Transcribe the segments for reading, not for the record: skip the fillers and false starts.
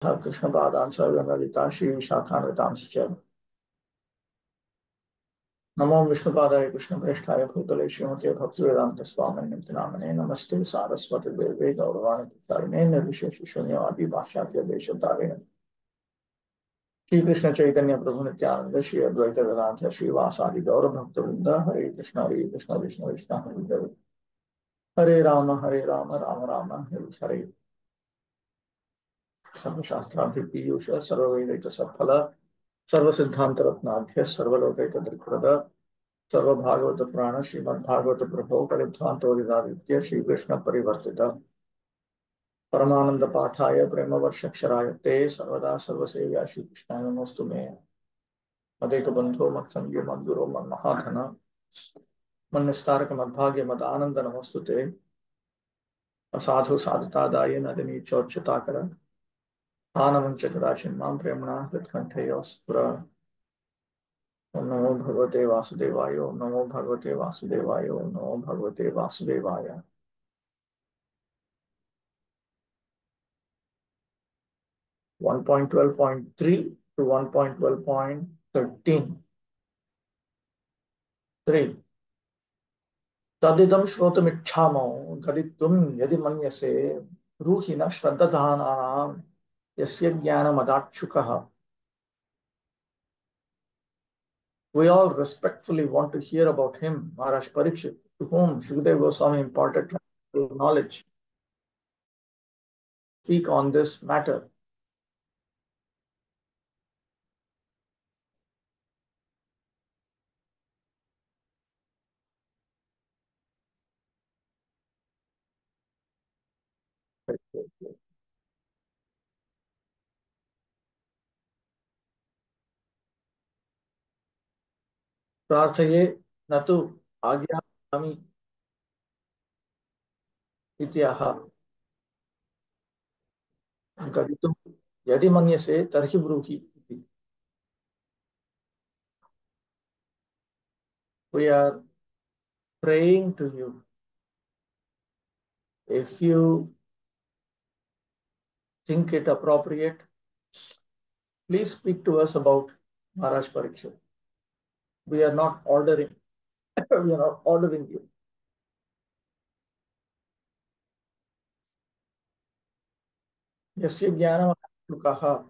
Krishna Padansa Ganalita Shri Vishakhanvitamscha Namo Vishnu Padaya Krishna Presthaya Bhutale Srimate Bhakti-vaibhava Swami Nityanamane Namaste Saraswati Deve Gauranga Charine Nirvishesh Shunyavadi Bhashyatya Deshatarine Shri Krishna Chaitanya Prabhu Nityananda Shri Advaita Vedanta Shri Vasadi Gaura Bhakta Vrinda Hare Krishna Krishna Krishna Hare Hare Hare Rama Rama Rama Hare Hare सर्वशास्त्राभिपीयूष सर्ववेदैक सत्फल सर्वसिद्धांत रत्नाभ्य सर्वलोकैक दिक्प्रद सर्वभागवत प्राण श्रीमद्भागवत प्रभो परिध्वांतोदिदादित्य श्रीकृष्ण परिवर्तित परमानंद पाठाय प्रेम वर्षक्षराय ते सर्वदा सर्वसेव्या श्रीकृष्णाय नमोस्तु मे मदेक बंधो मत्संगी मद्गुरो मन्महाधन मन्निस्तारक मद्भाग्य मद आनंद नमोस्तु ते असाधु साधुतादाय नदिनी चोच्युताकर आनमंचकराचिन्मां प्रेम्णा हृत्कण्ठयोऽस्फुर ओम नमो भगवते वासुदेवाय ओम नमो भगवते वासुदेवाय ओम नमो भगवते वासुदेवाय 1.12.3 to 1.12.13 3 तदिदं श्रोतुमिच्छामो गदितुं यदि मन्यसे ब्रूहि न श्रद्धानानां यस्य ज्ञानमदाक्षुकः. We all respectfully want to hear about him, Maharaj Parikshit, to whom Shukadeva Goswami imparted knowledge. Speak on this matter. प्रार्थये न तु आज्ञामि इत्यह गदितुं यदि मन्यसे तर्हि ब्रूहि. We are praying to you. If you think it appropriate, please speak to us about Maharaj Parikshit. We are not ordering. We are not ordering you. Yasya jnanam kaha.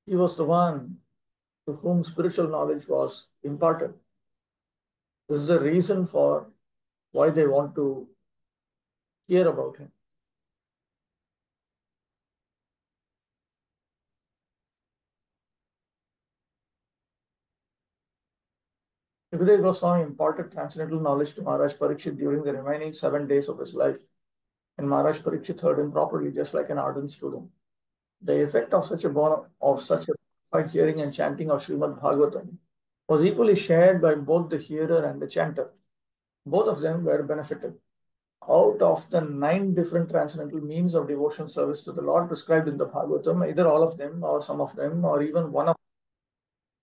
He was the one to whom spiritual knowledge was imparted. This is the reason for why they want to hear about him. Shukadeva Goswami imparted transcendental knowledge to Maharaj Parikshit during the remaining 7 days of his life, and Maharaj Parikshit heard him properly, just like an ardent student. The effect of such a bonafide hearing and chanting of Srimad Bhagavatam was equally shared by both the hearer and the chanter. Both of them were benefited. Out of the 9 different transcendental means of devotion service to the Lord prescribed in the Bhagavatam, either all of them or some of them or even one of them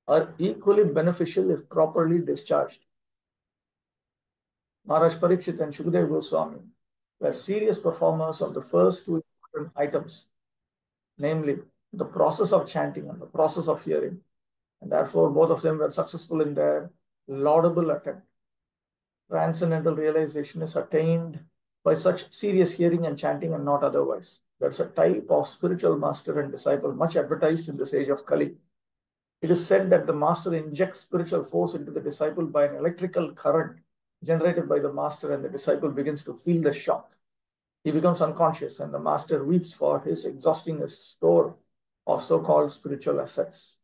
are equally beneficial if properly discharged. Maharaj Parikshit and Shukadeva Goswami were serious performers of the first 2 important items, namely the process of chanting and the process of hearing, and therefore both of them were successful in their laudable attempt. Transcendental realization is attained by such serious hearing and chanting and not otherwise. That's a type of spiritual master and disciple much advertised in this age of Kali. It is said that the master injects spiritual force into the disciple by an electrical current generated by the master, and the disciple begins to feel the shock. He becomes unconscious and the master weeps for his exhausting store of so-called spiritual assets.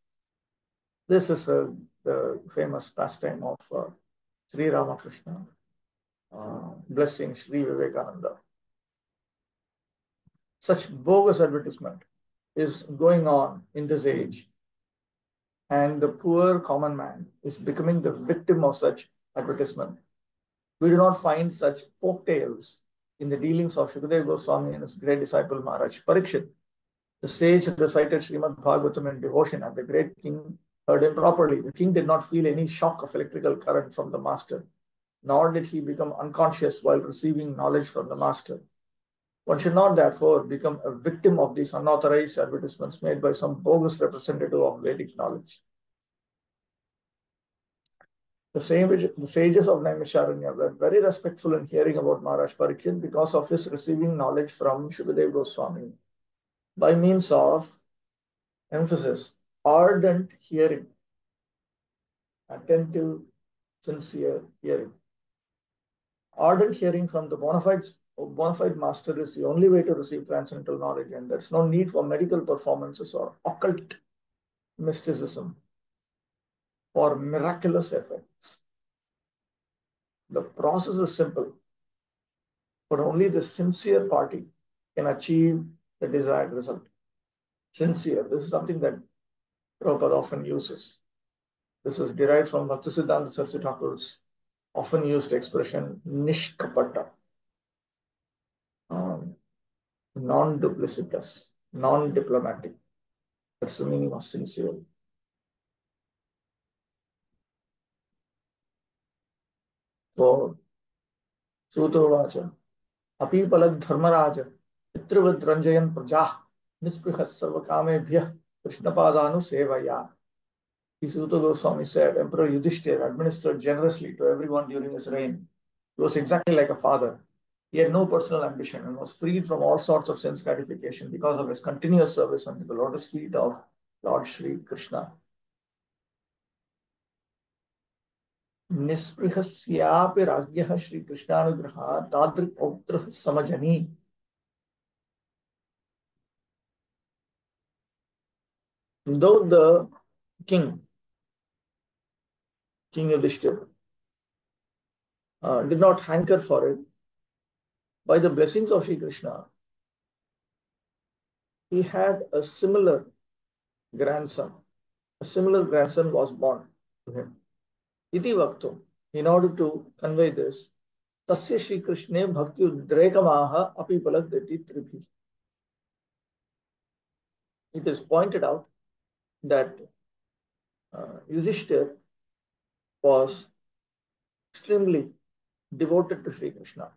This is the famous pastime of Sri Ramakrishna, blessing Sri Vivekananda. Such bogus advertisement is going on in this age, and the poor common man is becoming the victim of such advertisement. We do not find such folk tales in the dealings of Shukadeva Goswami and his great disciple Maharaj Parikshit. The sage recited Srimad Bhagavatam in devotion, and the great king heard him properly. The king did not feel any shock of electrical current from the master, nor did he become unconscious while receiving knowledge from the master. One should not, therefore, become a victim of these unauthorized advertisements made by some bogus representative of Vedic knowledge. The sages of Naimisharanya were very respectful in hearing about Maharaj Parikshit because of his receiving knowledge from Shukadeva Goswami by means of emphasis, ardent hearing, attentive, sincere hearing. Ardent hearing from the bona fide master is the only way to receive transcendental knowledge, and there's no need for medical performances or occult mysticism or miraculous effects. The process is simple, but only the sincere party can achieve the desired result. Sincere, this is something that Prabhupada often uses. This is derived from Bhaktisiddhanta Saraswati Thakur's often used expression, nishkapata, non-duplicitous, non-diplomatic. That's the meaning of sincere. For Sutovacha, Apipalad Dharmaraja, Pitrivad Ranjayan Prajah, Nisprihat Sarvakamebhyah, Krishnapadanu Sevaya. Suta Goswami said, Emperor Yudhishthira administered generously to everyone during his reign. He was exactly like a father. He had no personal ambition and was freed from all sorts of sense gratification because of his continuous service under the lotus feet of Lord Sri Krishna. Nisprihasyapi rajyah Sri Krishnanugraha tadrik pautrah samajani. Though the King Yudhishthira, did not hanker for it, by the blessings of Sri Krishna, he had a similar grandson. A similar grandson was born to him. Iti Vaktu, in order to convey this, Tasya Sri Krishna Bhakti Udrekamaha Apipalagdati Tribhi. It is pointed out that Yudhishthira was extremely devoted to Sri Krishna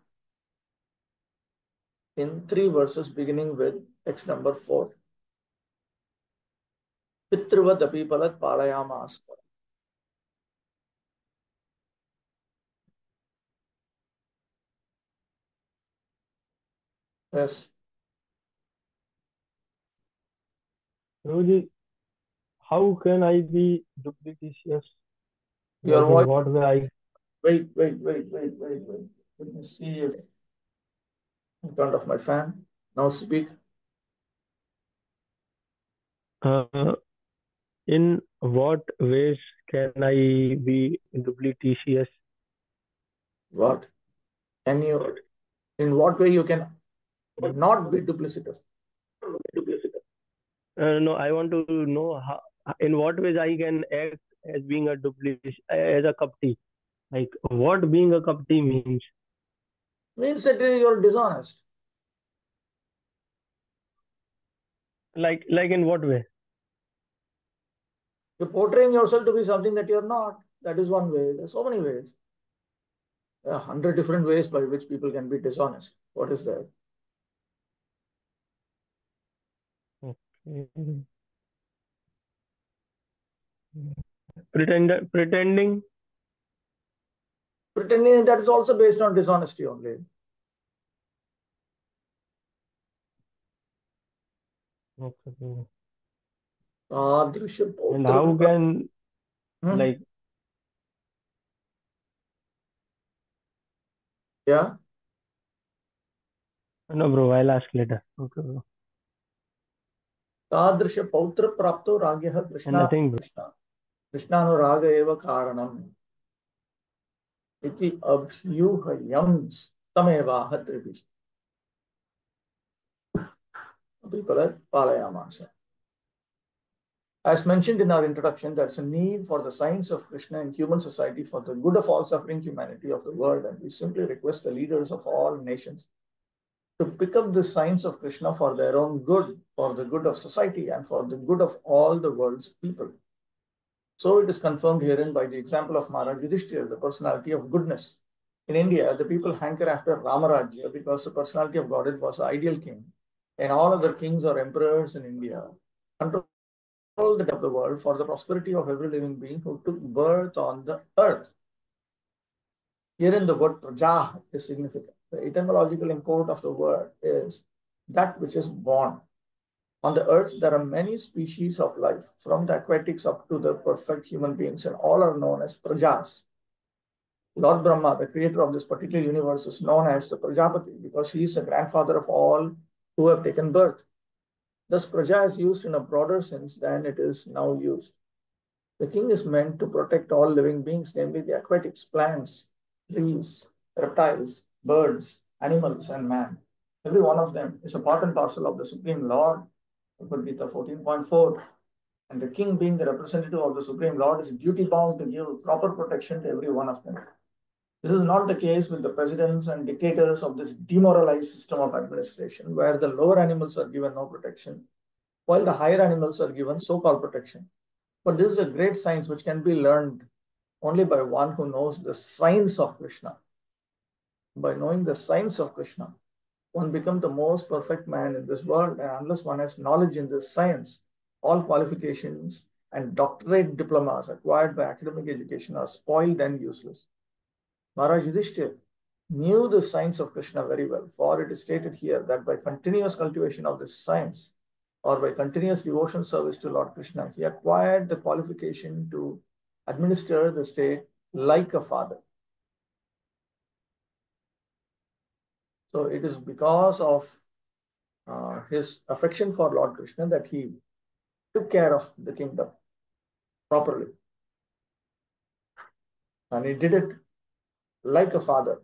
in 3 verses beginning with text number 4. Pitrivad apipalat palayamas. Yes. Prabhuji, how can I be duplicitous? Your Like voice. in what way I... Wait. Let me see it in front of my fan. Now speak. In what ways can I be duplicitous? What? Can you, in what way you can not be duplicitous? No, I want to know how, in what ways I can act as being a duplicit, as a kapti. Like what being a kapti means. Means that you're dishonest. Like in what way? You're portraying yourself to be something that you're not. That is one way. There's so many ways. There are 100 different ways by which people can be dishonest. What is that? Okay. Pretending. Pretending, that is also based on dishonesty only. Okay. And And how can like... Yeah. No, bro, I'll ask later. Okay, bro. Tadrisha pautra prapto ragyah Krishna. Nothing, bro. Krishnanuraga eva karanam. Iti abhyuhayam tameva hatrivi. As mentioned in our introduction, there's a need for the science of Krishna in human society for the good of all suffering humanity of the world, and we simply request the leaders of all nations to pick up the science of Krishna for their own good, for the good of society, and for the good of all the world's people. So it is confirmed herein by the example of Maharaj Yudhishthira, the personality of goodness. In India, the people hanker after Ramarajya because the personality of Godhead was the ideal king, and all other kings or emperors in India controlled the depth of the world for the prosperity of every living being who took birth on the earth. Herein the word praja is significant. The etymological import of the word is that which is born. On the earth, there are many species of life, from the aquatics up to the perfect human beings, and all are known as prajas. Lord Brahma, the creator of this particular universe, is known as the Prajapati because he is the grandfather of all who have taken birth. Thus, praja is used in a broader sense than it is now used. The king is meant to protect all living beings, namely the aquatics, plants, trees, reptiles, birds, animals, and man. Every one of them is a part and parcel of the Supreme Lord. Bhagavad Gita 14.4. And the king, being the representative of the Supreme Lord, is duty bound to give proper protection to every one of them. This is not the case with the presidents and dictators of this demoralized system of administration, where the lower animals are given no protection, while the higher animals are given so-called protection. But this is a great science which can be learned only by one who knows the science of Krishna. By knowing the science of Krishna, one becomes the most perfect man in this world, and unless one has knowledge in this science, all qualifications and doctorate diplomas acquired by academic education are spoiled and useless. Maharaj Yudhishthira knew the science of Krishna very well, for it is stated here that by continuous cultivation of this science, or by continuous devotion service to Lord Krishna, he acquired the qualification to administer the state like a father. So it is because of his affection for Lord Krishna that he took care of the kingdom properly. And he did it like a father.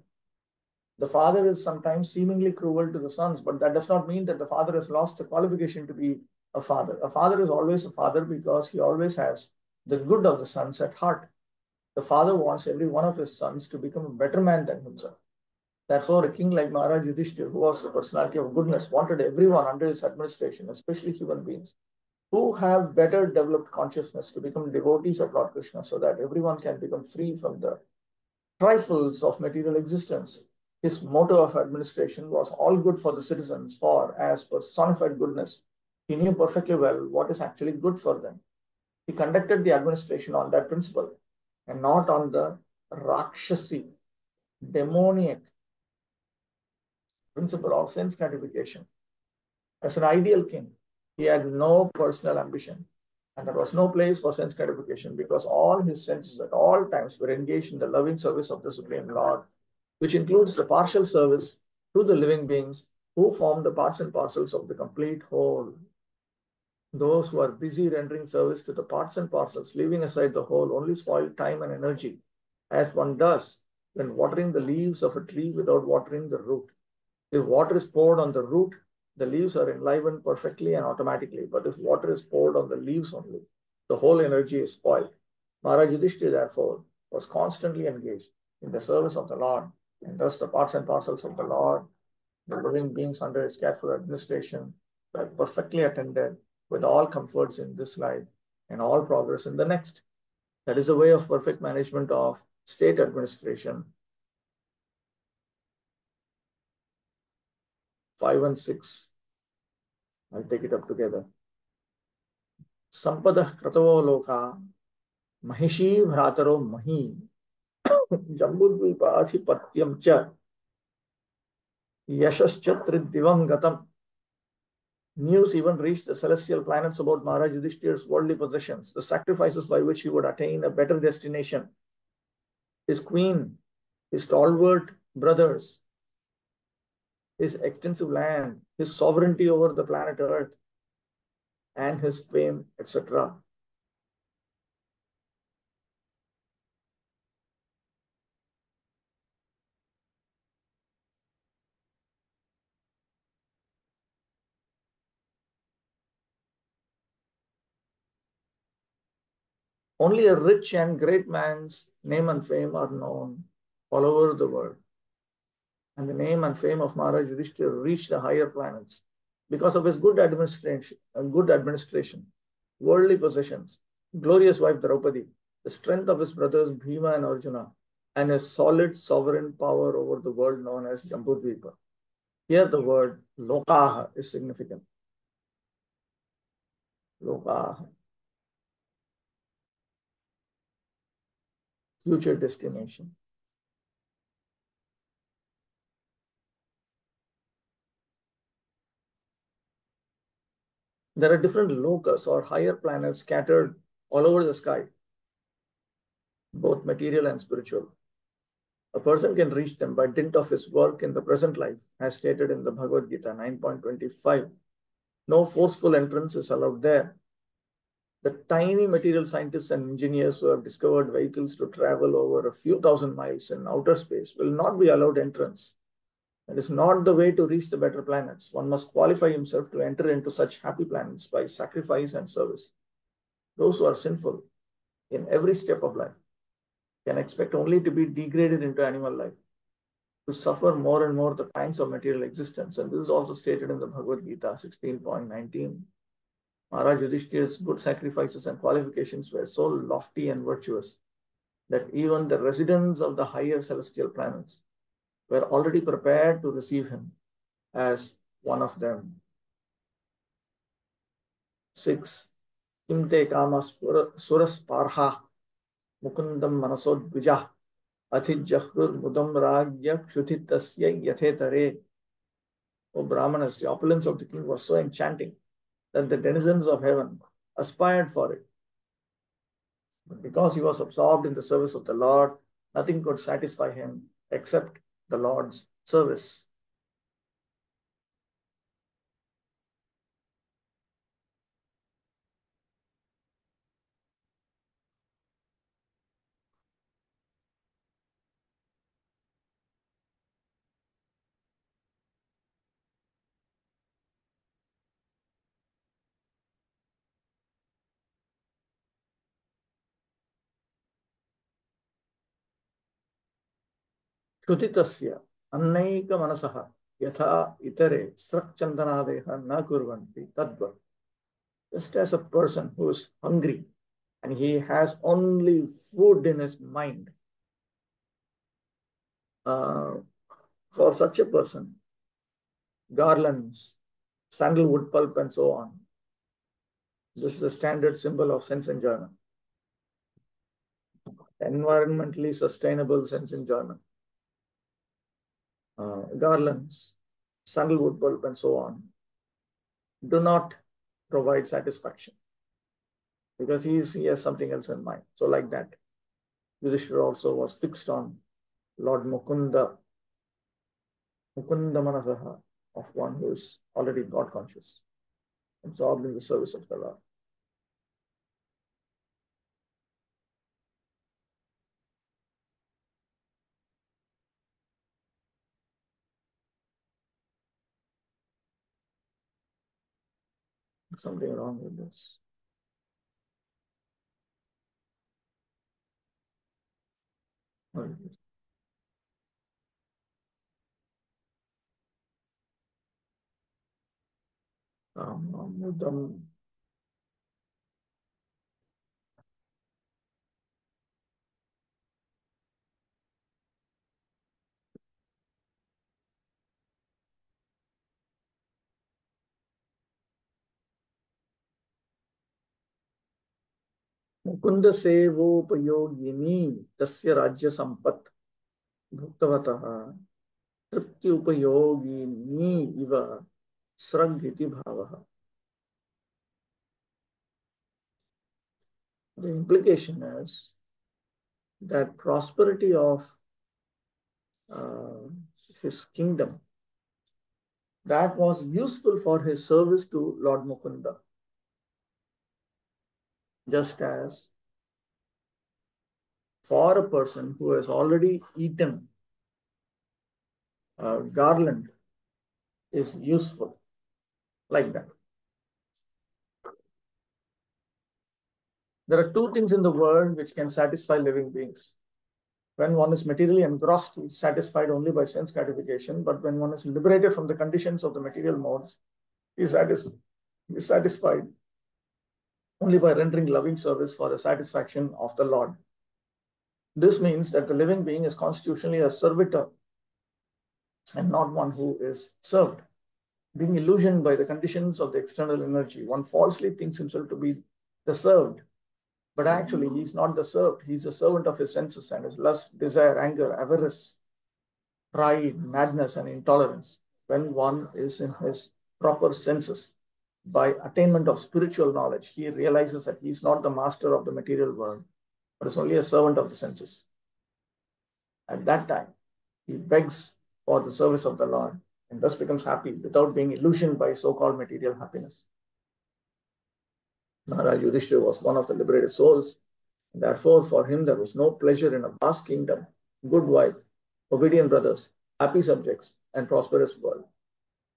The father is sometimes seemingly cruel to the sons, but that does not mean that the father has lost the qualification to be a father. A father is always a father because he always has the good of the sons at heart. The father wants every one of his sons to become a better man than himself. Therefore, a king like Maharaj Yudhishthira, who was the personality of goodness, wanted everyone under his administration, especially human beings, who have better developed consciousness to become devotees of Lord Krishna so that everyone can become free from the trifles of material existence. His motto of administration was all good for the citizens, for as personified goodness, he knew perfectly well what is actually good for them. He conducted the administration on that principle and not on the Rakshasi, demoniac principle of sense gratification. As an ideal king, he had no personal ambition, and there was no place for sense gratification because all his senses at all times were engaged in the loving service of the Supreme Lord, which includes the partial service to the living beings who form the parts and parcels of the complete whole. Those who are busy rendering service to the parts and parcels, leaving aside the whole, only spoil time and energy, as one does when watering the leaves of a tree without watering the root. If water is poured on the root, the leaves are enlivened perfectly and automatically. But if water is poured on the leaves only, the whole energy is spoiled. Maharaj Yudhishthira, therefore, was constantly engaged in the service of the Lord, and thus the parts and parcels of the Lord, the living beings under his careful administration, were perfectly attended with all comforts in this life and all progress in the next. That is the way of perfect management of state administration. 5 and 6. I'll take it up together. Sampadah kratavo loka, mahishi bhrataro mahi, jambudvipaathipatyam cha, yashascha tridivam gatam. News even reached the celestial planets about Maharaj Yudhishthira's worldly possessions, the sacrifices by which he would attain a better destination, his queen, his stalwart brothers, his extensive land, his sovereignty over the planet Earth, and his fame, etc. Only a rich and great man's name and fame are known all over the world. And the name and fame of Maharaj Yudhishthira reached the higher planets because of his good administration, worldly possessions, glorious wife Draupadi, the strength of his brothers Bhima and Arjuna, and a solid sovereign power over the world known as Jambudvipa. Here the word Lokaha is significant. Lokaha, future destination. There are different lokas or higher planets scattered all over the sky, both material and spiritual. A person can reach them by dint of his work in the present life, as stated in the Bhagavad Gita 9.25. No forceful entrance is allowed there. The tiny material scientists and engineers who have discovered vehicles to travel over a few thousand miles in outer space will not be allowed entrance. That is not the way to reach the better planets. One must qualify himself to enter into such happy planets by sacrifice and service. Those who are sinful in every step of life can expect only to be degraded into animal life, to suffer more and more the pangs of material existence. And this is also stated in the Bhagavad Gita 16.19. Maharaj Yudhishthir's good sacrifices and qualifications were so lofty and virtuous that even the residents of the higher celestial planets were already prepared to receive him as one of them. 6. Kimte kamas suras parha mukundam manasod vijah Athijahur mudam ragya kshuthittasya yathetare. O Brahmanas, the opulence of the king was so enchanting that the denizens of heaven aspired for it. But because he was absorbed in the service of the Lord, nothing could satisfy him except the Lord's service. Kutitasya annaika manasaha yatha itare srakchandanadeha na kurvanti tadva. Just as a person who is hungry and he has only food in his mind, for such a person, garlands, sandalwood pulp, and so on. This is the standard symbol of sense enjoyment. Environmentally sustainable sense enjoyment. Garlands, sandalwood pulp, and so on do not provide satisfaction because he has something else in mind. So, like that, Yudhishthira also was fixed on Lord Mukunda Manasaha, of one who is already God conscious, absorbed in the service of the Lord. Something wrong with this. Mudam. Mukund सेवोपयोगिनी तस्य राज्य संपत् भुक्तवतः तृप्ति उपयोगिनी इव सृग इति भावः. The implication is that prosperity of his kingdom that was useful for his service to Lord Mukunda, just as for a person who has already eaten garland is useful, like that. There are two things in the world which can satisfy living beings. When one is materially engrossed, he is satisfied only by sense gratification. But when one is liberated from the conditions of the material modes, he is satisfied only by rendering loving service for the satisfaction of the Lord. This means that the living being is constitutionally a servitor and not one who is served. Being illusioned by the conditions of the external energy, one falsely thinks himself to be the served. But actually, he's not the served. He's the servant of his senses and his lust, desire, anger, avarice, pride, madness, and intolerance. When one is in his proper senses, by attainment of spiritual knowledge, he realizes that he is not the master of the material world, but is only a servant of the senses. At that time, he begs for the service of the Lord and thus becomes happy without being illusioned by so-called material happiness. Maharaj Yudhishthira was one of the liberated souls. And therefore, for him, there was no pleasure in a vast kingdom, good wife, obedient brothers, happy subjects, and prosperous world.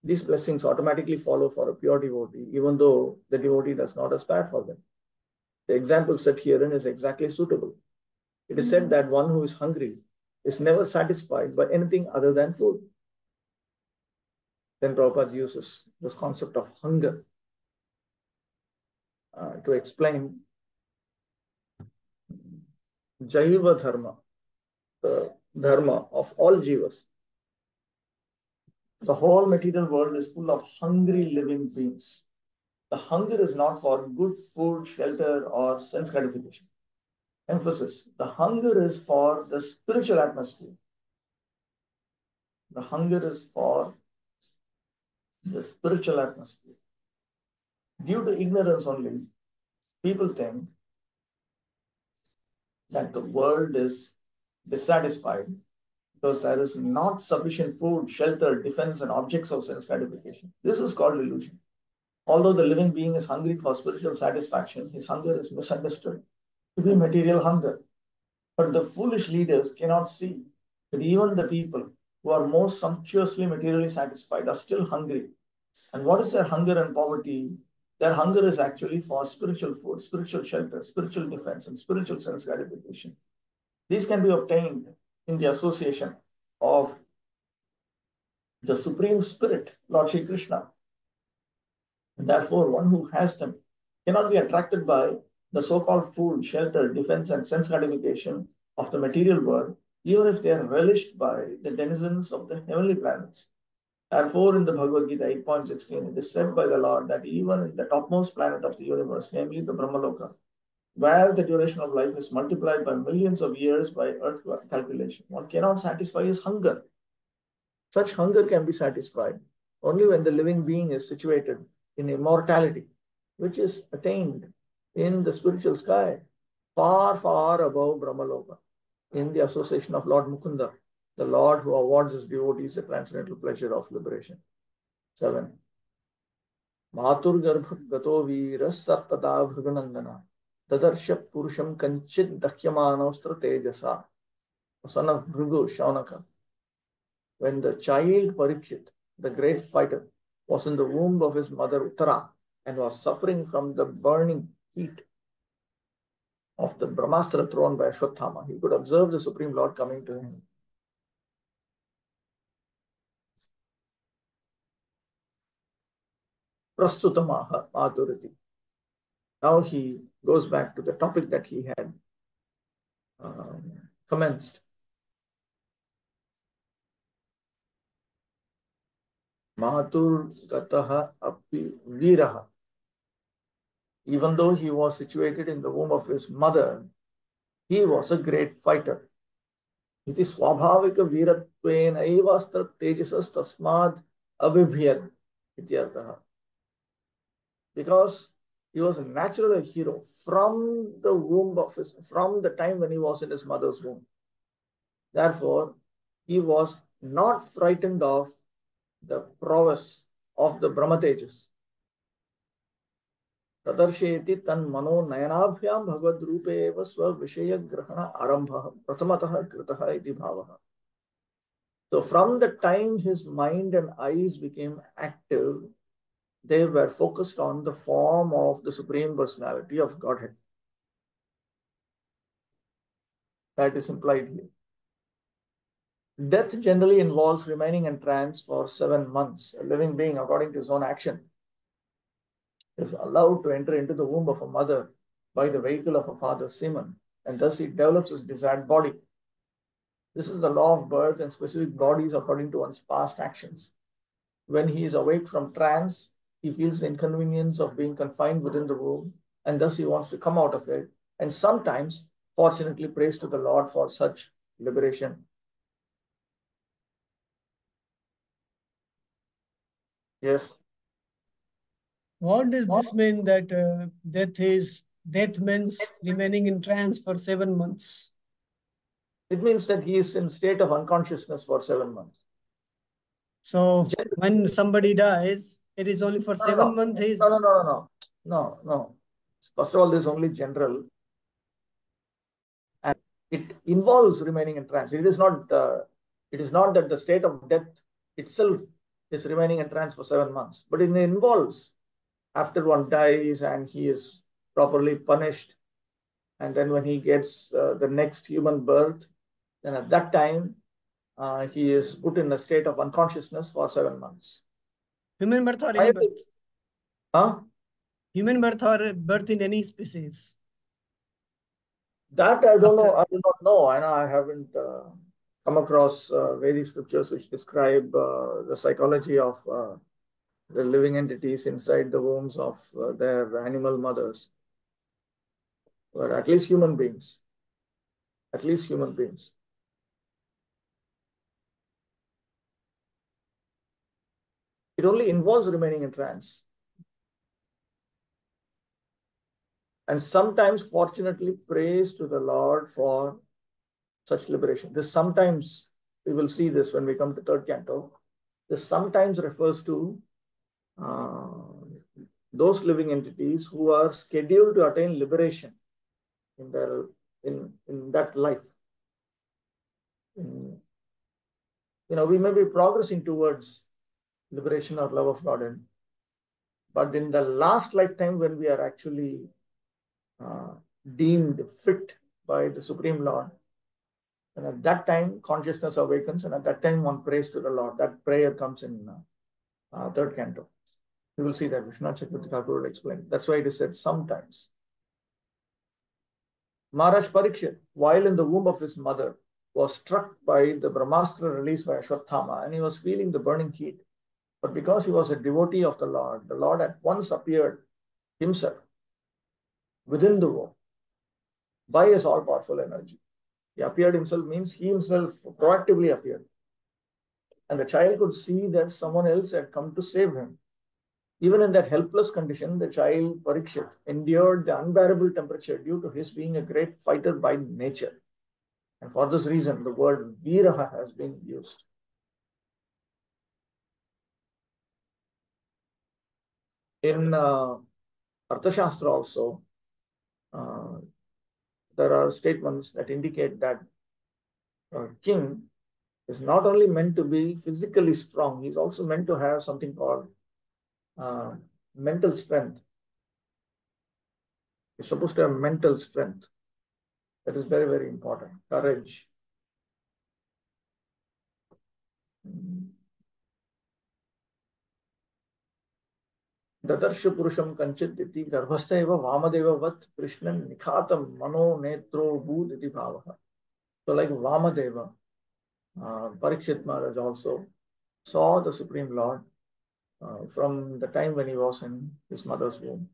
These blessings automatically follow for a pure devotee, even though the devotee does not aspire for them. The example set herein is exactly suitable. It is said that one who is hungry is never satisfied by anything other than food. Then Prabhupada uses this concept of hunger to explain Jaiva Dharma, the dharma of all jivas. The whole material world is full of hungry living beings. The hunger is not for good food, shelter, or sense gratification. Emphasis, the hunger is for the spiritual atmosphere. The hunger is for the spiritual atmosphere. Due to ignorance only, people think that the world is dissatisfied because there is not sufficient food, shelter, defense, and objects of sense gratification. This is called illusion. Although the living being is hungry for spiritual satisfaction, his hunger is misunderstood to be material hunger. But the foolish leaders cannot see that even the people who are most sumptuously materially satisfied are still hungry. And what is their hunger and poverty? Their hunger is actually for spiritual food, spiritual shelter, spiritual defense, and spiritual sense gratification. These can be obtained in the association of the Supreme Spirit, Lord Shri Krishna. And therefore, one who has them cannot be attracted by the so-called food, shelter, defense, and sense gratification of the material world, even if they are relished by the denizens of the heavenly planets. Therefore, in the Bhagavad Gita 8.16, it is said by the Lord that even in the topmost planet of the universe, namely the Brahmaloka, where the duration of life is multiplied by millions of years by earth calculation, one cannot satisfy his hunger. Such hunger can be satisfied only when the living being is situated in immortality, which is attained in the spiritual sky, far, far above Brahmaloka, in the association of Lord Mukunda, the Lord who awards his devotees the transcendental pleasure of liberation. 7. Matur garbhat gato veeras sartada bhrigunandana tadarsha purusham kanchit dakhyamanaustra tejasa. Son of Bhrigu, Shaunaka. When the child Parikshit, the great fighter, was in the womb of his mother Uttara and was suffering from the burning heat of the Brahmastra thrown by Ashwatthama, he could observe the Supreme Lord coming to him. Prastutamaha Madhuriti. Now he goes back to the topic that he had commenced. Matur Gataha Api Viraha. Even though he was situated in the womb of his mother, he was a great fighter. Iti swabhavika virattvena evastra tejasas tasmad abhibhyad ityartha. Because he was naturally a hero from the time when he was in his mother's womb. Therefore, he was not frightened of the prowess of the Brahma Tejas. Tadarsheti tan mano nayanabhyam bhagavad rupe eva swa vishaya grahana arambha pratamataha kritaha iti bhavaha. So from the time his mind and eyes became active, they were focused on the form of the Supreme Personality of Godhead. That is implied here. Death generally involves remaining in trance for 7 months. A living being, according to his own action, is allowed to enter into the womb of a mother by the vehicle of a father's semen and thus he develops his desired body. This is the law of birth and specific bodies according to one's past actions. When he is awake from trance, he feels the inconvenience of being confined within the womb, and thus he wants to come out of it, and sometimes, fortunately, prays to the Lord for such liberation. Yes. What does this mean that death means remaining in trance for 7 months? It means that he is in state of unconsciousness for 7 months. So when somebody dies, it is only for 7 months. No. First of all, this is only general, and it involves remaining in trance. It is not that the state of death itself is remaining in trance for 7 months, but it involves after one dies and he is properly punished, and then when he gets the next human birth, then at that time he is put in a state of unconsciousness for 7 months. Human birth or any birth? Huh? Human birth or birth in any species? That I don't know. I do not know. I haven't come across Vedic scriptures which describe the psychology of the living entities inside the wombs of their animal mothers. But at least human beings. At least human beings. It only involves remaining in trance. And sometimes, fortunately, prays to the Lord for such liberation. This sometimes, we will see this when we come to third canto. This sometimes refers to those living entities who are scheduled to attain liberation in that life. We may be progressing towards liberation or love of God, but in the last lifetime, when we are actually deemed fit by the Supreme Lord, and at that time consciousness awakens, and at that time one prays to the Lord. That prayer comes in third canto. You will see that Vishwanath Chakravarti Thakur will explain. That's why it is said sometimes. Maharaj Parikshit, while in the womb of his mother, was struck by the Brahmastra released by Ashwatthama, and he was feeling the burning heat. But because he was a devotee of the Lord at once appeared himself within the womb by his all-powerful energy. He appeared himself means he himself proactively appeared. And the child could see that someone else had come to save him. Even in that helpless condition, the child Parikshit endured the unbearable temperature due to his being a great fighter by nature. And for this reason, the word Viraha has been used. In Arthashastra also, there are statements that indicate that a king is not only meant to be physically strong, he's also meant to have something called mental strength. He's supposed to have mental strength. That is very, very important. Courage. Dadarsha Purusham Kanchit iti Garbhastha eva Vamadeva vat Krishnan Nikhatam Mano Netro Bhut iti Bhavaha. So like Vamadeva, Parikshit Maharaj also saw the Supreme Lord from the time when he was in his mother's womb.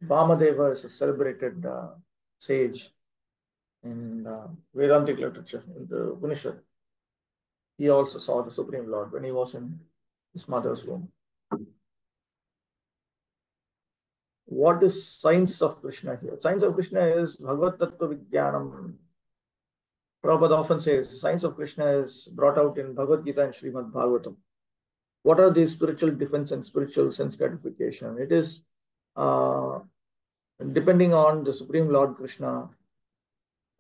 Vamadeva is a celebrated sage in Vedantic literature, in the Upanishad. He also saw the Supreme Lord when he was in his mother's womb. What is science of Krishna here? Science of Krishna is Bhagavad Tattva Vijnanam. Prabhupada often says science of Krishna is brought out in Bhagavad Gita and Srimad Bhagavatam. What are these spiritual defense and spiritual sense gratification? It is depending on the Supreme Lord Krishna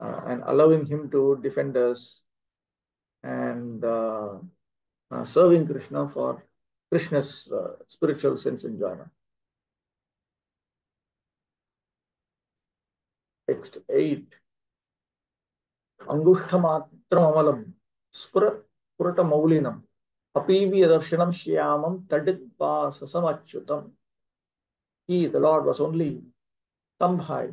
and allowing him to defend us and serving Krishna for Krishna's spiritual sense enjoyment. Text 8. Angushthamatramalam Spurata Maulinam Apivi Darshanam Shyamam Taditva Sasamachyutam. He, the Lord, was only thumb high,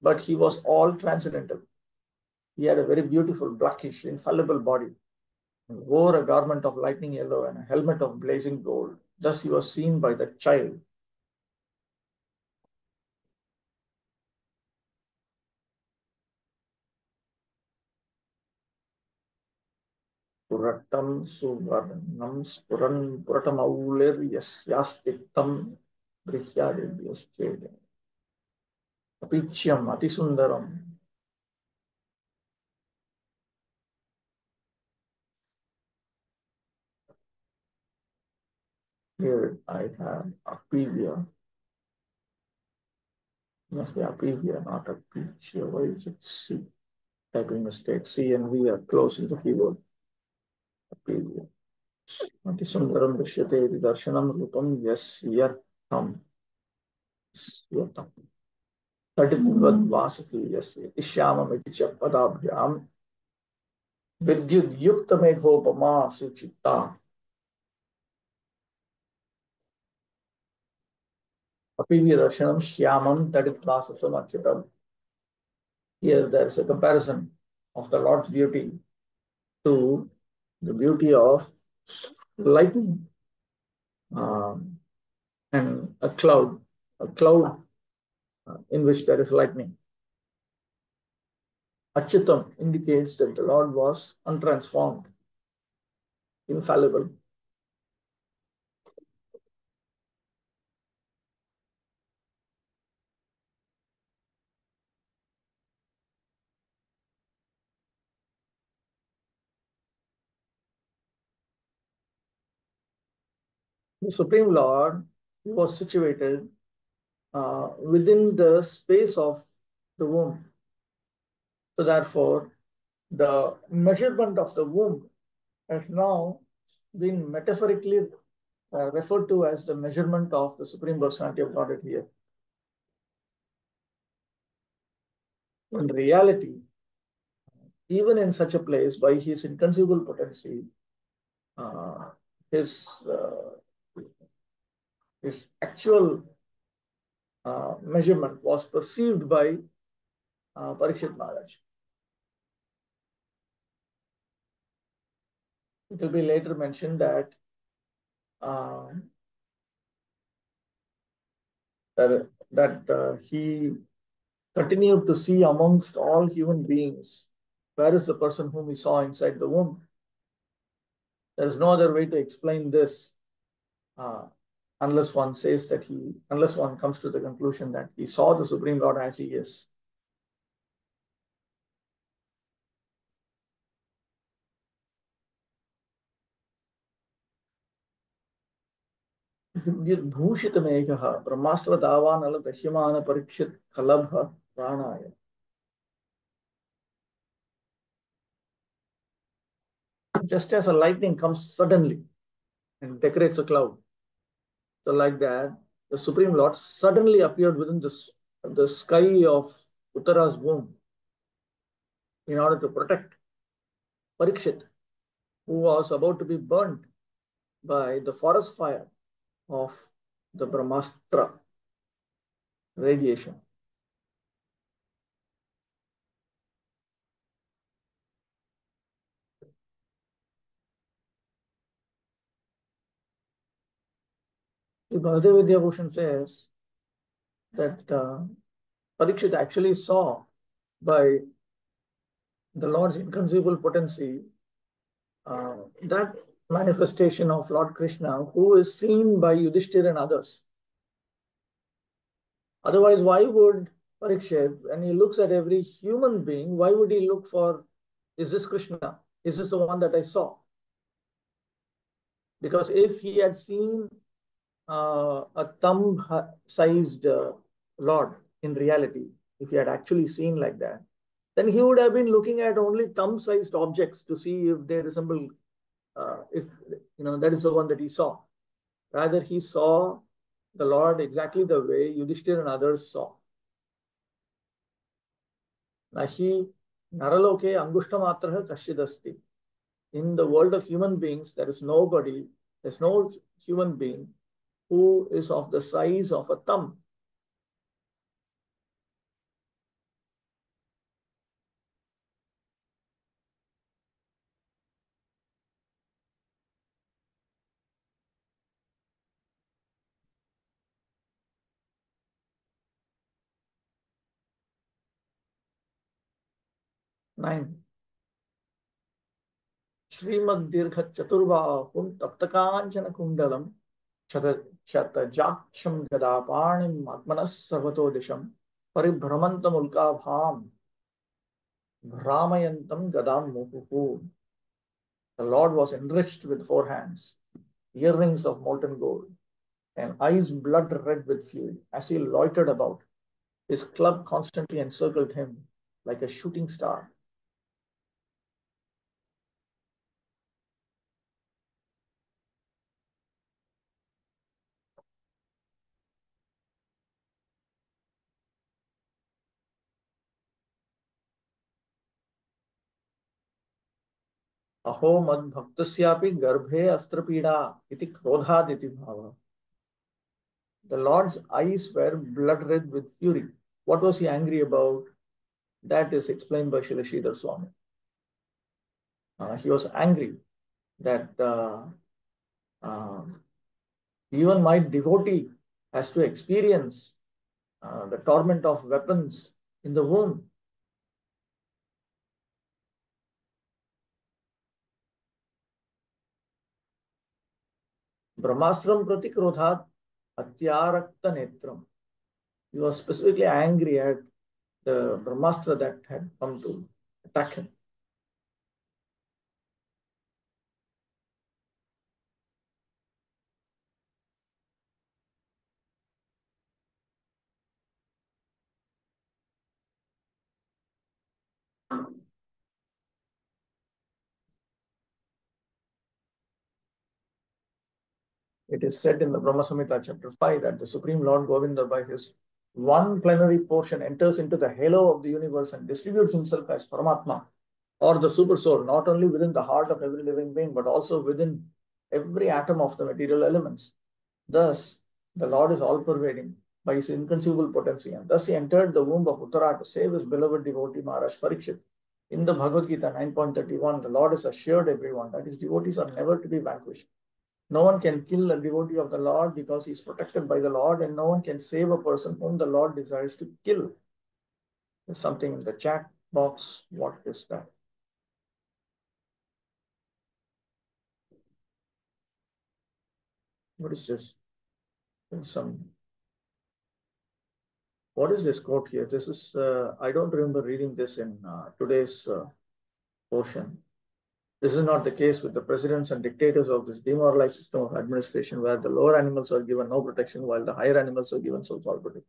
but he was all transcendental. He had a very beautiful, blackish, infallible body, and wore a garment of lightning yellow and a helmet of blazing gold. Thus he was seen by the child. Puratam suvarnam spuran puratamaulir yasyastiktam brihyadibhyastede. Apichyam atisundaram. Here I have Apivya. Must be Apivya, not Apivya. Why is it C? Typing mistake. C and V are close in the keyboard. Apivya. Atisundaram Vishyate Darshanam Rupam Yasyartam. Yatam. Tadidvad Vasafi Yasya. Ishyamam Iticha Padabhyam. Vidyud Yukta Meghopama Suchitta. Apivya Darshanam Shyamam Tadid Vasasam Achitam. Here there is a comparison of the Lord's beauty to the beauty of lightning and a cloud in which there is lightning. Achitam indicates that the Lord was untransformed, infallible. The Supreme Lord was situated within the space of the womb. So therefore, the measurement of the womb has now been metaphorically referred to as the measurement of the Supreme Personality of Godhead here. In reality, even in such a place, by his inconceivable potency, his actual measurement was perceived by Parikshit Maharaj. It will be later mentioned that he continued to see amongst all human beings where is the person whom he saw inside the womb. There is no other way to explain this unless one says that unless one comes to the conclusion that he saw the Supreme Lord as he is. Bhushitam Ekaha, Brahmastra Davanala Dashyamana Parikshit Kalabha Pranaya. Just as a lightning comes suddenly and decorates a cloud, so like that, the Supreme Lord suddenly appeared within the sky of Uttara's womb in order to protect Parikshit, who was about to be burnt by the forest fire of the Brahmastra radiation. Bhakti Vidya Bhushan says that Parikshit actually saw by the Lord's inconceivable potency that manifestation of Lord Krishna who is seen by Yudhishthira and others. Otherwise, why would Parikshit, when he looks at every human being, why would he look for, is this Krishna? Is this the one that I saw? Because if he had seen a thumb-sized Lord in reality, if he had actually seen like that, then he would have been looking at only thumb-sized objects to see if they resemble, if that is the one that he saw. Rather, he saw the Lord exactly the way Yudhishthira and others saw. Nahi naraloke angushtamatra kashyadasti. In the world of human beings, there's no human being who is of the size of a thumb. 9. Srimad Dirgha Chaturbahum Taptakanchana Kundalam Shatajaksham Gadapanim Atmanas Sarvatodisham Paribhramantam Ulkabham Brahmayantam Gadam Muhuhu. The Lord was enriched with 4 hands, earrings of molten gold, and eyes blood red with fury. As he loitered about, his club constantly encircled him like a shooting star. Aho mad bhaktasyapi garbhe astrapida iti krodhad iti bhava. The Lord's eyes were blood red with fury. What was he angry about? That is explained by Srila Sridhar Swami. He was angry that even my devotee has to experience the torment of weapons in the womb. Brahmastram prati krodhat atyarakta netram. He was specifically angry at the Brahmastra that had come to attack him. It is said in the Brahma Samhita chapter 5 that the Supreme Lord Govinda by his one plenary portion enters into the halo of the universe and distributes himself as Paramatma or the super soul, not only within the heart of every living being, but also within every atom of the material elements. Thus, the Lord is all-pervading by his inconceivable potency, and thus he entered the womb of Uttara to save his beloved devotee Maharaj Parikshit. In the Bhagavad Gita 9.31, the Lord has assured everyone that his devotees are never to be vanquished. No one can kill a devotee of the Lord because he is protected by the Lord, and no one can save a person whom the Lord desires to kill. There's something in the chat box. What is that? What is this? What is this quote here? This is, I don't remember reading this in today's portion. This is not the case with the presidents and dictators of this demoralized system of administration, where the lower animals are given no protection while the higher animals are given so-called protection.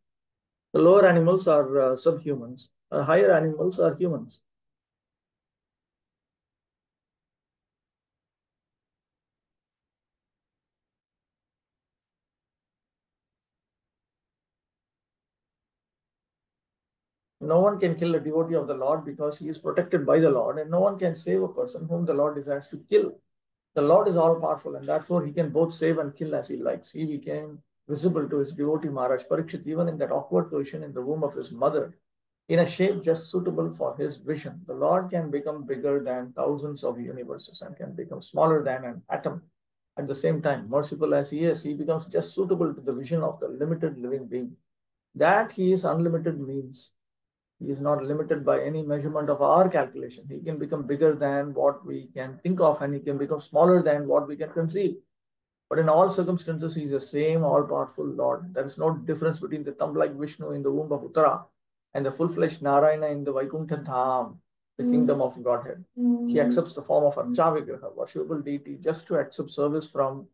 The lower animals are subhumans, higher animals are humans. No one can kill a devotee of the Lord because he is protected by the Lord, and no one can save a person whom the Lord desires to kill. The Lord is all powerful, and therefore he can both save and kill as he likes. He became visible to his devotee Maharaj Parikshit even in that awkward position in the womb of his mother, in a shape just suitable for his vision. The Lord can become bigger than thousands of universes and can become smaller than an atom. At the same time, merciful as he is, he becomes just suitable to the vision of the limited living being. That he is unlimited means he is not limited by any measurement of our calculation. He can become bigger than what we can think of, and he can become smaller than what we can conceive. But in all circumstances, he is the same all-powerful Lord. There is no difference between the thumb-like Vishnu in the womb of Uttara and the full-fledged Narayana in the Vaikuntha Dham, the kingdom of Godhead. He accepts the form of Archavigraha, worshipable deity, just to accept service from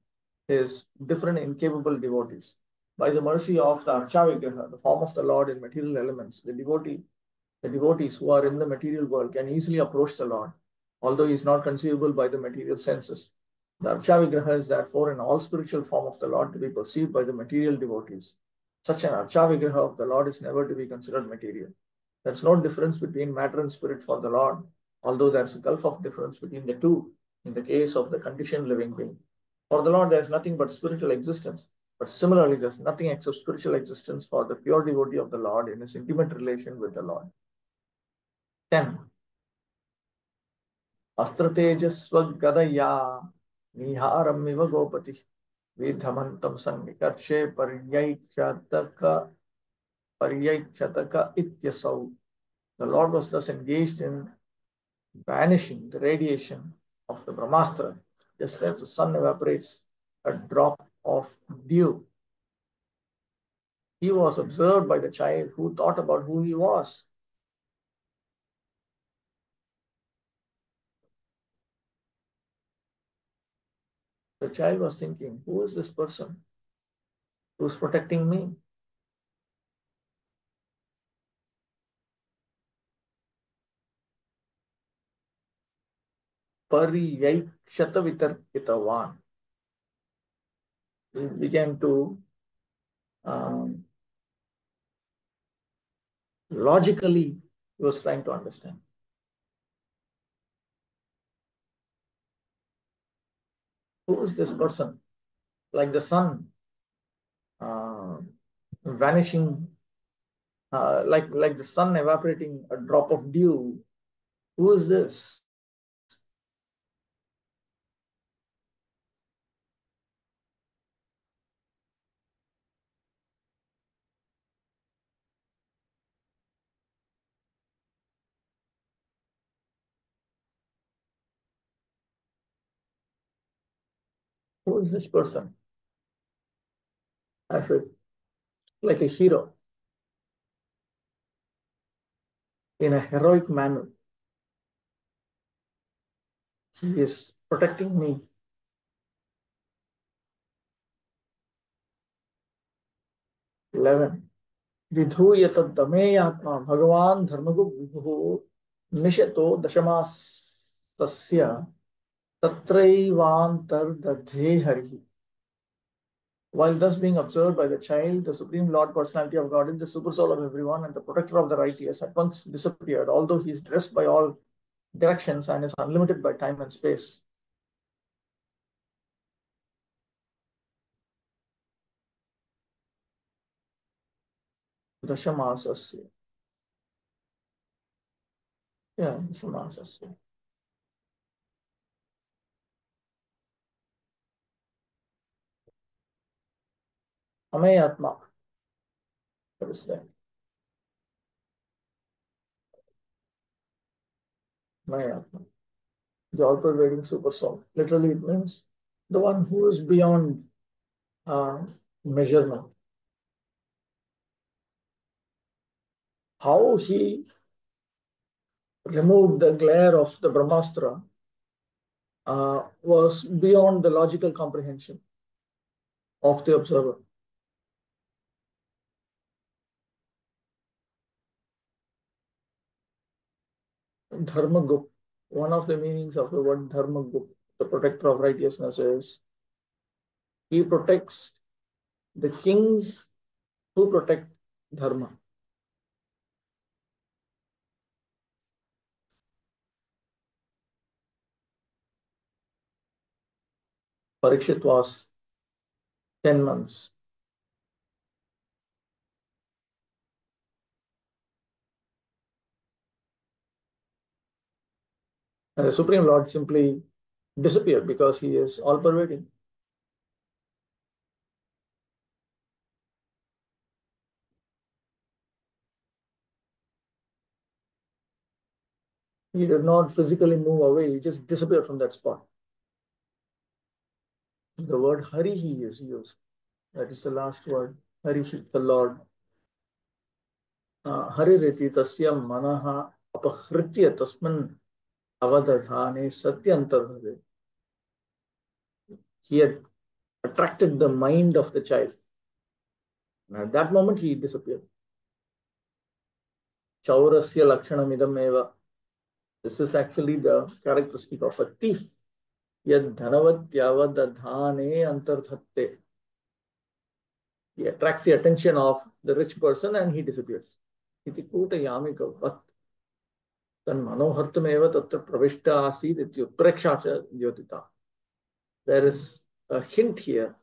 his different incapable devotees. By the mercy of the Archavigraha, the form of the Lord in material elements, the devotees who are in the material world can easily approach the Lord, although he is not conceivable by the material senses. The Archavigraha is therefore an all-spiritual form of the Lord to be perceived by the material devotees. Such an Archavigraha of the Lord is never to be considered material. There is no difference between matter and spirit for the Lord, although there is a gulf of difference between the two in the case of the conditioned living being. For the Lord, there is nothing but spiritual existence. But similarly, there is nothing except spiritual existence for the pure devotee of the Lord in his intimate relation with the Lord. 10. Astratejasvagadaya niharam iva gopati vidhamantam sannikarche paryaikshataka ityasau. The Lord was thus engaged in vanishing the radiation of the Brahmastra, just as the sun evaporates a drop of dew. He was observed by the child who thought about who he was. The child was thinking, who is this person who's protecting me? Pariyaikshatavitarbitavan. He began to um, logically, he was trying to understand. Who is this person? Like the sun uh, vanishing, like the sun evaporating a drop of dew. Who is this? Who is this person? I feel like a hero in a heroic manner. He is protecting me. 11. विधूय तद्दमेयात्मा भगवान धर्मगुप्त विभुः निशतो दशमास्तस्य तत्रैवान्तर्दधे हरिः. While thus being observed by the child, the Supreme Lord Personality of God is the super soul of everyone and the protector of the righteous at once disappeared, although he is dressed by all directions and is unlimited by time and space. Dashamasasya. Yeah, Dashamasasya. Amayatma. What is that? Amayatma. The all-pervading super soul. Literally, it means the one who is beyond measurement. How he removed the glare of the Brahmastra was beyond the logical comprehension of the observer. Dharmagup. One of the meanings of the word Dharmagup, the protector of righteousness, is he protects the kings who protect Dharma. Parikshit was 10 months. And the Supreme Lord simply disappeared because he is all-pervading. He did not physically move away, he just disappeared from that spot. The word Hari he is used. That is the last word. Hari, the Lord. Haririti tasya manaha apahritya tasman avadadhane satyantarbhave. He had attracted the mind of the child. And at that moment, he disappeared. Chaurasya lakshanamidam eva. This is actually the characteristic of a thief. Yad dhanavatyavadadhane antardhatte. He attracts the attention of the rich person and he disappears. Iti kuta yamika vat tan manohartameva tatra pravishta asid ityutpreksha dyotita. There is a hint here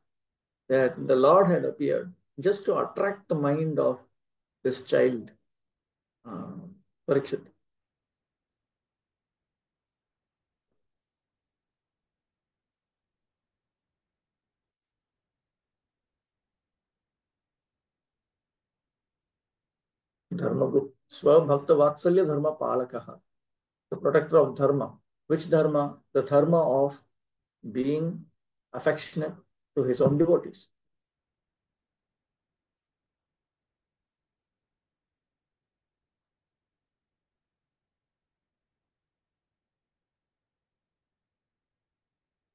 that the Lord had appeared just to attract the mind of this child, Parikshit. Dharmagup, Swabhakta Vatsalya Dharma Palakaha. the protector of dharma. Which dharma? The dharma of being affectionate to his own devotees.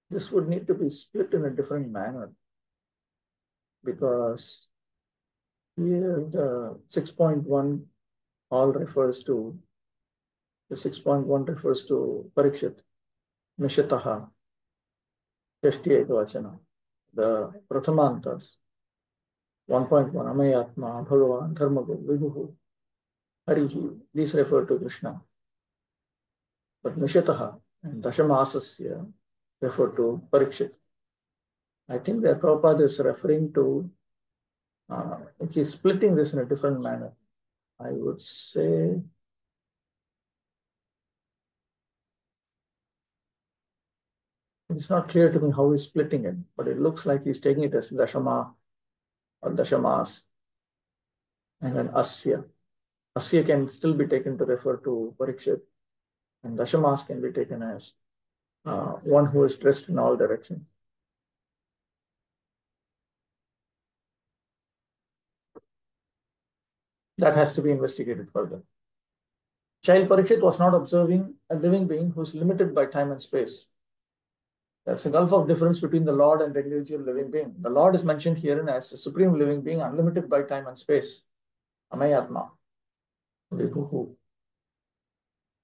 This would need to be split in a different manner, because here the 6.1 all refers to, the 6.1 refers to Parikshit, Nishitaha, Shashti Ekavachana. The Prathamantas, 1.1, Amayatma, Bhagavan, Dharmago, Vibhuhu, Harihi, these refer to Krishna. But Nishitaha and Dashamasasya refer to Parikshit. I think that Prabhupada is referring to, he's splitting this in a different manner. I would say, it's not clear to me how he's splitting it, but it looks like he's taking it as Dashama or Dashamas and then Asya. Asya can still be taken to refer to Parikshit, and Dashamas can be taken as one who is dressed in all directions. That has to be investigated further. Child Parikshit was not observing a living being who is limited by time and space. There's a gulf of difference between the Lord and the individual living being. The Lord is mentioned herein as the supreme living being, unlimited by time and space. Amayatma, Vibhuhu.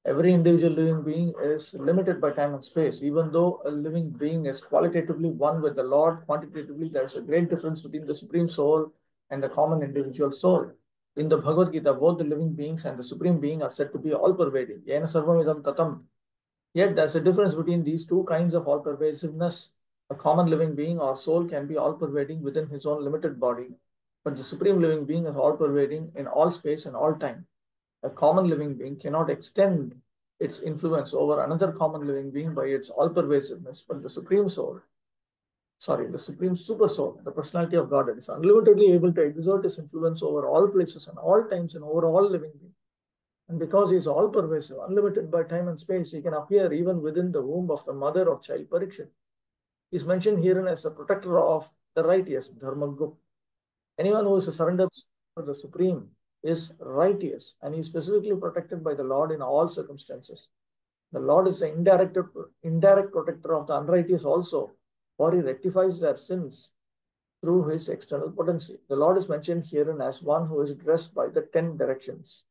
Every individual living being is limited by time and space. Even though a living being is qualitatively one with the Lord, quantitatively there's a great difference between the supreme soul and the common individual soul. In the Bhagavad Gita, both the living beings and the supreme being are said to be all-pervading. Yena sarvamidam tatam. Yet there's a difference between these two kinds of all-pervasiveness. A common living being or soul can be all-pervading within his own limited body, but the supreme living being is all-pervading in all space and all time. A common living being cannot extend its influence over another common living being by its all-pervasiveness, but the supreme soul, the supreme super soul, the personality of God, is unlimitedly able to exert its influence over all places and all times and over all living beings. And because he is all-pervasive, unlimited by time and space, he can appear even within the womb of the mother of child Parikshit. He is mentioned herein as a protector of the righteous, Dharmagupta. Anyone who is surrendered to the Supreme is righteous, and he is specifically protected by the Lord in all circumstances. The Lord is the indirect protector of the unrighteous also, for he rectifies their sins through his external potency. The Lord is mentioned herein as one who is dressed by the 10 directions.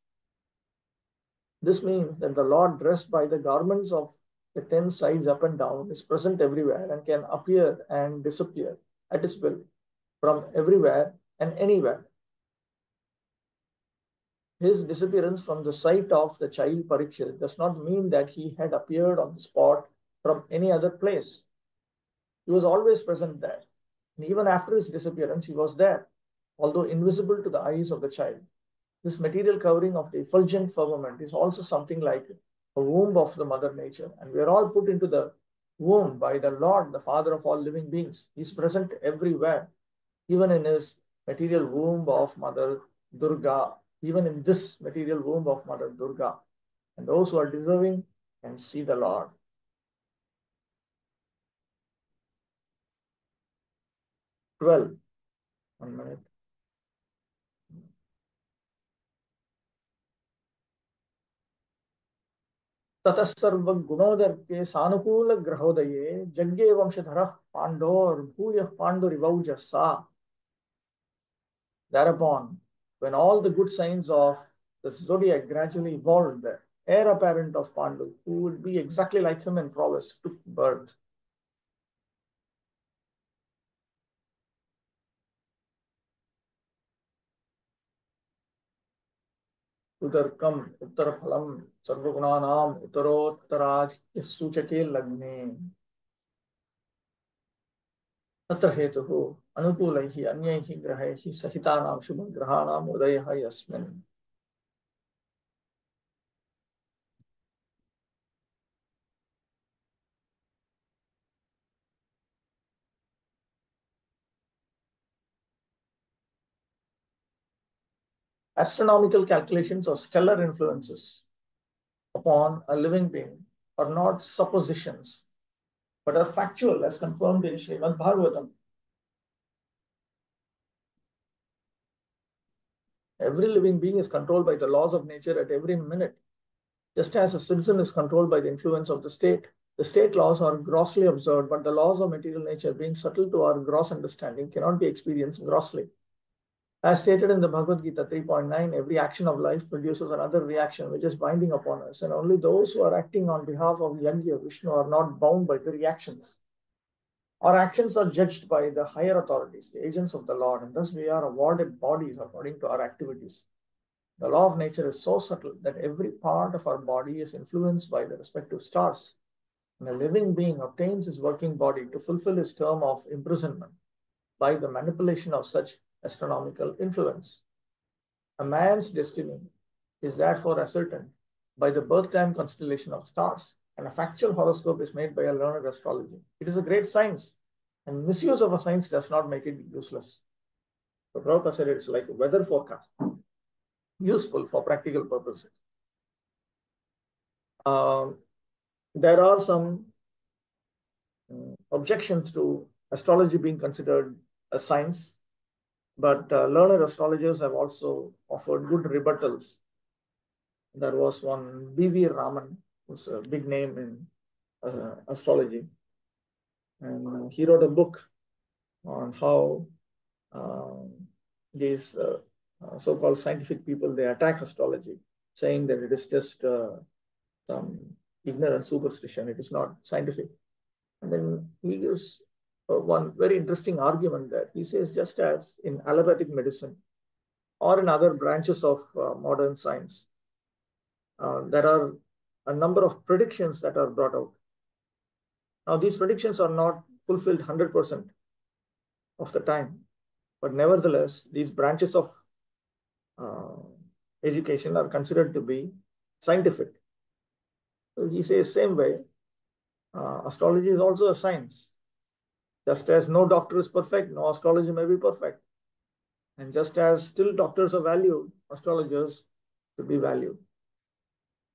This means that the Lord, dressed by the garments of the 10 sides up and down, is present everywhere and can appear and disappear at his will from everywhere and anywhere. His disappearance from the sight of the child Parikshit does not mean that he had appeared on the spot from any other place. He was always present there. And even after his disappearance, he was there, although invisible to the eyes of the child. This material covering of the effulgent firmament is also something like a womb of the mother nature. And we are all put into the womb by the Lord, the Father of all living beings. He is present everywhere, even in his material womb of Mother Durga, even in this material womb of Mother Durga. And those who are deserving can see the Lord. 12. 1 minute. ततः सर्वगुणोदर्पे सानुकूल ग्रहोदये जज्ञे वंशधरः पाण्डोर्भूयः पाण्डुरिवौजसा. Thereupon, when all the good signs of the zodiac gradually evolved, the heir apparent of Pandu, who would be exactly like him in prowess, took birth. Udarkam Uttaraphalam Sarvagunanam Uttarottaraaj Suchake Lagni. Tatra hetuhu anukulaihi anyaihi grahaihi sahitanam shubhagrahanam udayaha yasmin. Astronomical calculations of stellar influences upon a living being are not suppositions, but are factual as confirmed in Srimad Bhagavatam. Every living being is controlled by the laws of nature at every minute. Just as a citizen is controlled by the influence of the state laws are grossly observed, but the laws of material nature, being subtle to our gross understanding, cannot be experienced grossly. As stated in the Bhagavad Gita 3.9, every action of life produces another reaction which is binding upon us, and only those who are acting on behalf of Yagya Vishnu are not bound by the reactions. Our actions are judged by the higher authorities, the agents of the Lord, and thus we are awarded bodies according to our activities. The law of nature is so subtle that every part of our body is influenced by the respective stars. And a living being obtains his working body to fulfill his term of imprisonment by the manipulation of such astronomical influence. A man's destiny is therefore ascertained by the birth time constellation of stars, and a factual horoscope is made by a learned astrology. It is a great science, and misuse of a science does not make it useless. So Prabhupada said it's like a weather forecast, useful for practical purposes. There are some objections to astrology being considered a science, but learned astrologers have also offered good rebuttals. There was one B.V. Raman, who's a big name in astrology, and he wrote a book on how these so-called scientific people, they attack astrology, saying that it is just some ignorant superstition, it is not scientific. And then he gives one very interesting argument that he says, just as in allopathic medicine or in other branches of modern science, there are a number of predictions that are brought out. Now, these predictions are not fulfilled 100% of the time, but nevertheless, these branches of education are considered to be scientific. So he says, same way, astrology is also a science. Just as no doctor is perfect, no astrology may be perfect. And just as still doctors are valued, astrologers should be valued.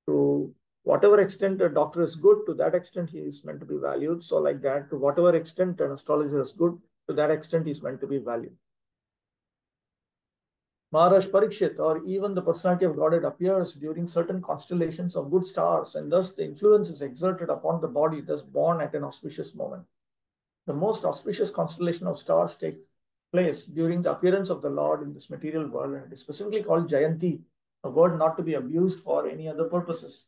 To whatever extent a doctor is good, to that extent he is meant to be valued. So like that, to whatever extent an astrologer is good, to that extent he is meant to be valued. Maharaj Parikshit, or even the personality of Godhead, appears during certain constellations of good stars, and thus the influence is exerted upon the body, thus born at an auspicious moment. The most auspicious constellation of stars takes place during the appearance of the Lord in this material world, and it is specifically called Jayanti, a word not to be abused for any other purposes.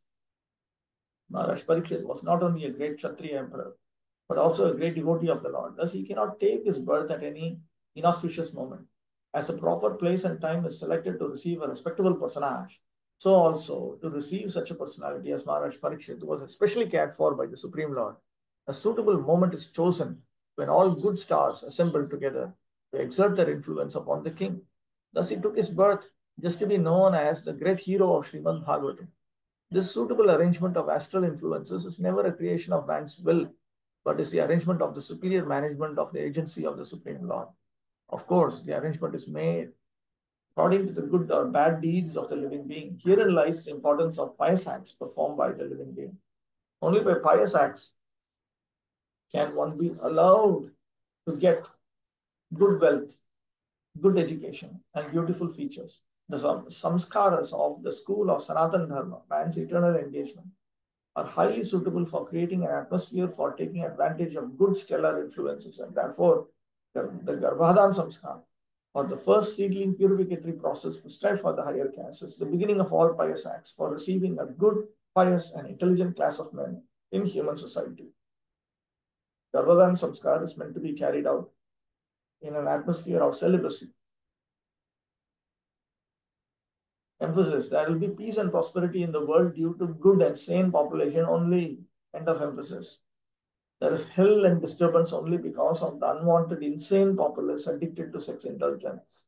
Maharaj Parikshit was not only a great Kshatriya emperor, but also a great devotee of the Lord. Thus, he cannot take his birth at any inauspicious moment. As a proper place and time is selected to receive a respectable personage, so also to receive such a personality as Maharaj Parikshit was especially cared for by the Supreme Lord. A suitable moment is chosen when all good stars assemble together to exert their influence upon the king. Thus, he took his birth just to be known as the great hero of Srimad Bhagavatam. This suitable arrangement of astral influences is never a creation of man's will, but is the arrangement of the superior management of the agency of the Supreme Lord. Of course, the arrangement is made according to the good or bad deeds of the living being. Herein lies the importance of pious acts performed by the living being. Only by pious acts can one be allowed to get good wealth, good education, and beautiful features. The samskaras of the school of Sanatana Dharma, man's eternal engagement, are highly suitable for creating an atmosphere for taking advantage of good stellar influences, and therefore the Garbhadan Samskar, or the first seedling purificatory process prescribed for the higher castes, is the beginning of all pious acts for receiving a good, pious, and intelligent class of men in human society. Garbhadan Samskar is meant to be carried out in an atmosphere of celibacy. Emphasis: there will be peace and prosperity in the world due to good and sane population only. End of emphasis. There is hell and disturbance only because of the unwanted, insane populace addicted to sex indulgence.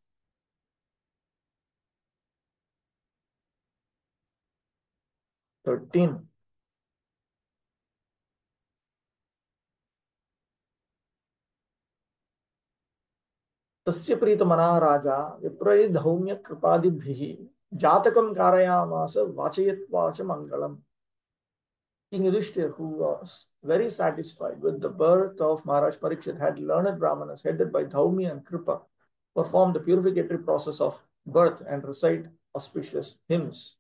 (13) तस्य प्रीतमना राजा विप्रय धौम्य कृपादिभिः जातकं कारयामास वाचयत्वा च मंगलम्. King Yudhishthir, who was very satisfied with the birth of Maharaj Parikshit, had learned Brahmanas headed by Dhaumi and Kripa perform the purificatory process of birth and recite auspicious hymns.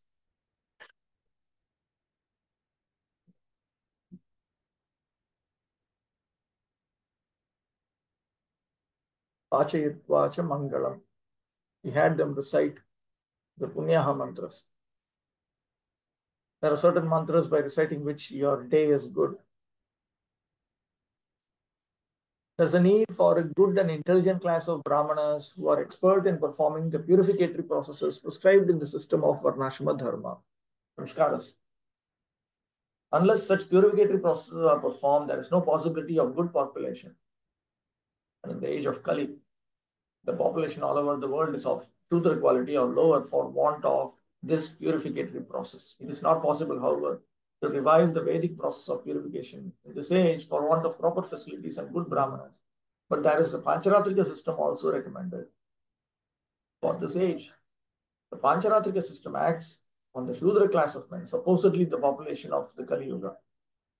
Pachayitvacha Mangalam. He had them recite the Punyaha mantras. There are certain mantras by reciting which your day is good. There's a need for a good and intelligent class of Brahmanas who are expert in performing the purificatory processes prescribed in the system of Varnashrama Dharma, Samskaras. Unless such purificatory processes are performed, there is no possibility of good population. And in the age of Kali, the population all over the world is of Shudra quality or lower for want of this purificatory process. It is not possible, however, to revive the Vedic process of purification in this age for want of proper facilities and good Brahmanas. But there is a Pancharatrika system also recommended for this age. The Pancharatrika system acts on the Shudra class of men, supposedly the population of the Kali Yuga,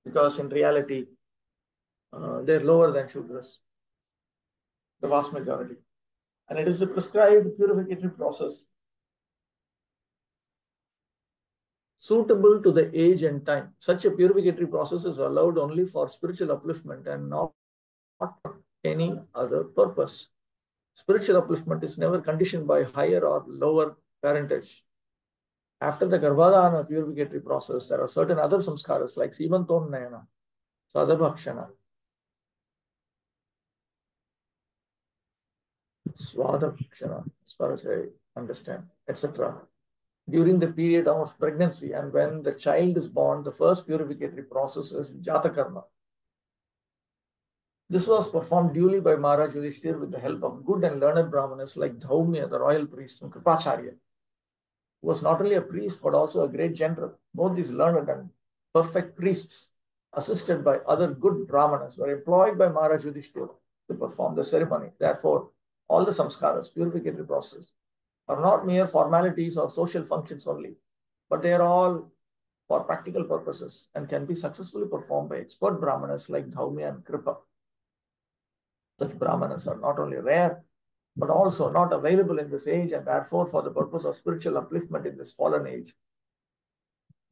because in reality, they're lower than Shudras, the vast majority. And it is a prescribed purificatory process suitable to the age and time. Such a purificatory process is allowed only for spiritual upliftment and not any other purpose. Spiritual upliftment is never conditioned by higher or lower parentage. After the Garbhadana purificatory process, there are certain other samskaras like Sivantonayana, Sadabhakshana, Swadabhakshana, as far as I understand, etc. During the period of pregnancy and when the child is born, the first purificatory process is Jatakarma. This was performed duly by Maharaj Yudhishthir with the help of good and learned Brahmanas like Dhaumya, the royal priest, and Kripacharya, who was not only a priest but also a great general. Both these learned and perfect priests, assisted by other good Brahmanas, were employed by Maharaj Yudhishthir to perform the ceremony. Therefore, all the samskaras, purificatory process, are not mere formalities or social functions only, but they are all for practical purposes and can be successfully performed by expert Brahmanas like Dhaumya and Kripa. Such Brahmanas are not only rare, but also not available in this age, and therefore, for the purpose of spiritual upliftment in this fallen age,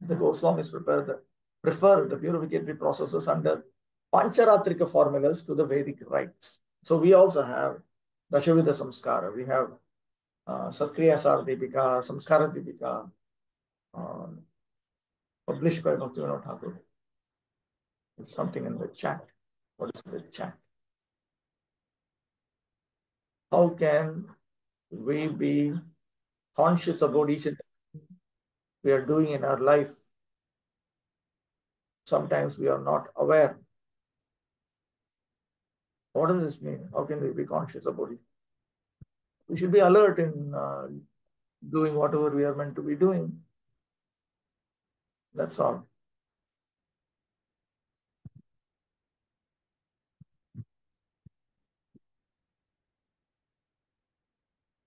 the Goswamis prefer the purificatory processes under Pancharatrika formulas to the Vedic rites. So we also have Dashavida Samskara. We have Satkriya Sar Deepika, Samskara Deepika, published by Bhakti-vaibhava Thakur. It's something in the chat. What is the chat? How can we be conscious about each and everything we are doing in our life? Sometimes we are not aware. What does this mean? How can we be conscious about it? We should be alert in doing whatever we are meant to be doing. That's all.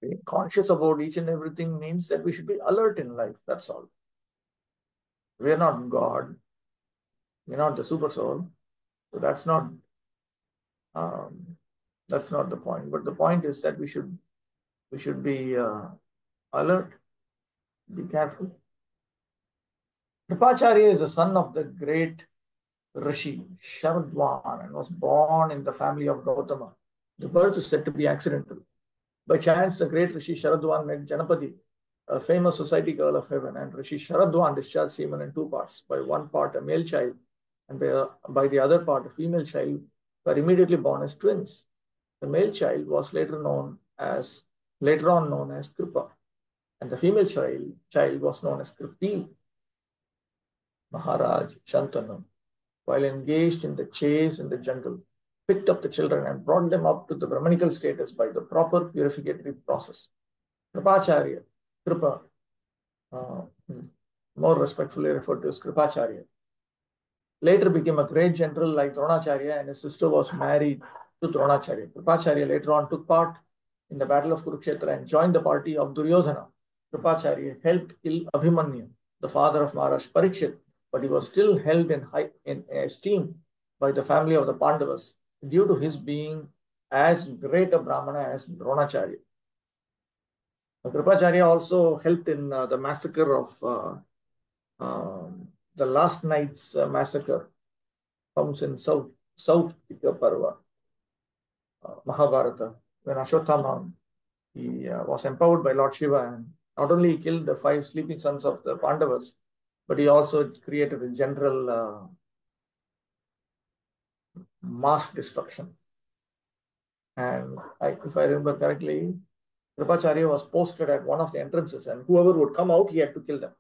Being conscious about each and everything means that we should be alert in life. That's all. We are not God. We're not the super soul. So that's not the point. But the point is that we should be alert, be careful. Kripacharya is the son of the great Rishi Sharadvan and was born in the family of Gautama. The birth is said to be accidental. By chance, the great Rishi Sharadvan met Janapati, a famous society girl of heaven, and Rishi Sharadvan discharged semen in two parts. By one part, a male child, and by the other part, a female child, were immediately born as twins. The male child was later on known as Kripa, and the female child was known as Kripi. Maharaj Shantanu, while engaged in the chase in the jungle, picked up the children and brought them up to the Brahmanical status by the proper purificatory process. Kripacharya, Kripa, more respectfully referred to as Kripacharya, later became a great general like Dronacharya, and his sister was married to Dronacharya. Kripacharya later on took part in the battle of Kurukshetra and joined the party of Duryodhana. Kripacharya helped kill Abhimanyu, the father of Maharaj Parikshit, but he was still held in high in esteem by the family of the Pandavas due to his being as great a Brahmana as Dronacharya. Kripacharya also helped in the massacre of the last night's massacre, comes in South Parva, Mahabharata, when Ashwatthama he was empowered by Lord Shiva, and not only he killed the 5 sleeping sons of the Pandavas, but he also created a general mass destruction. And if I remember correctly, Kripacharya was posted at one of the entrances, and whoever would come out, he had to kill them.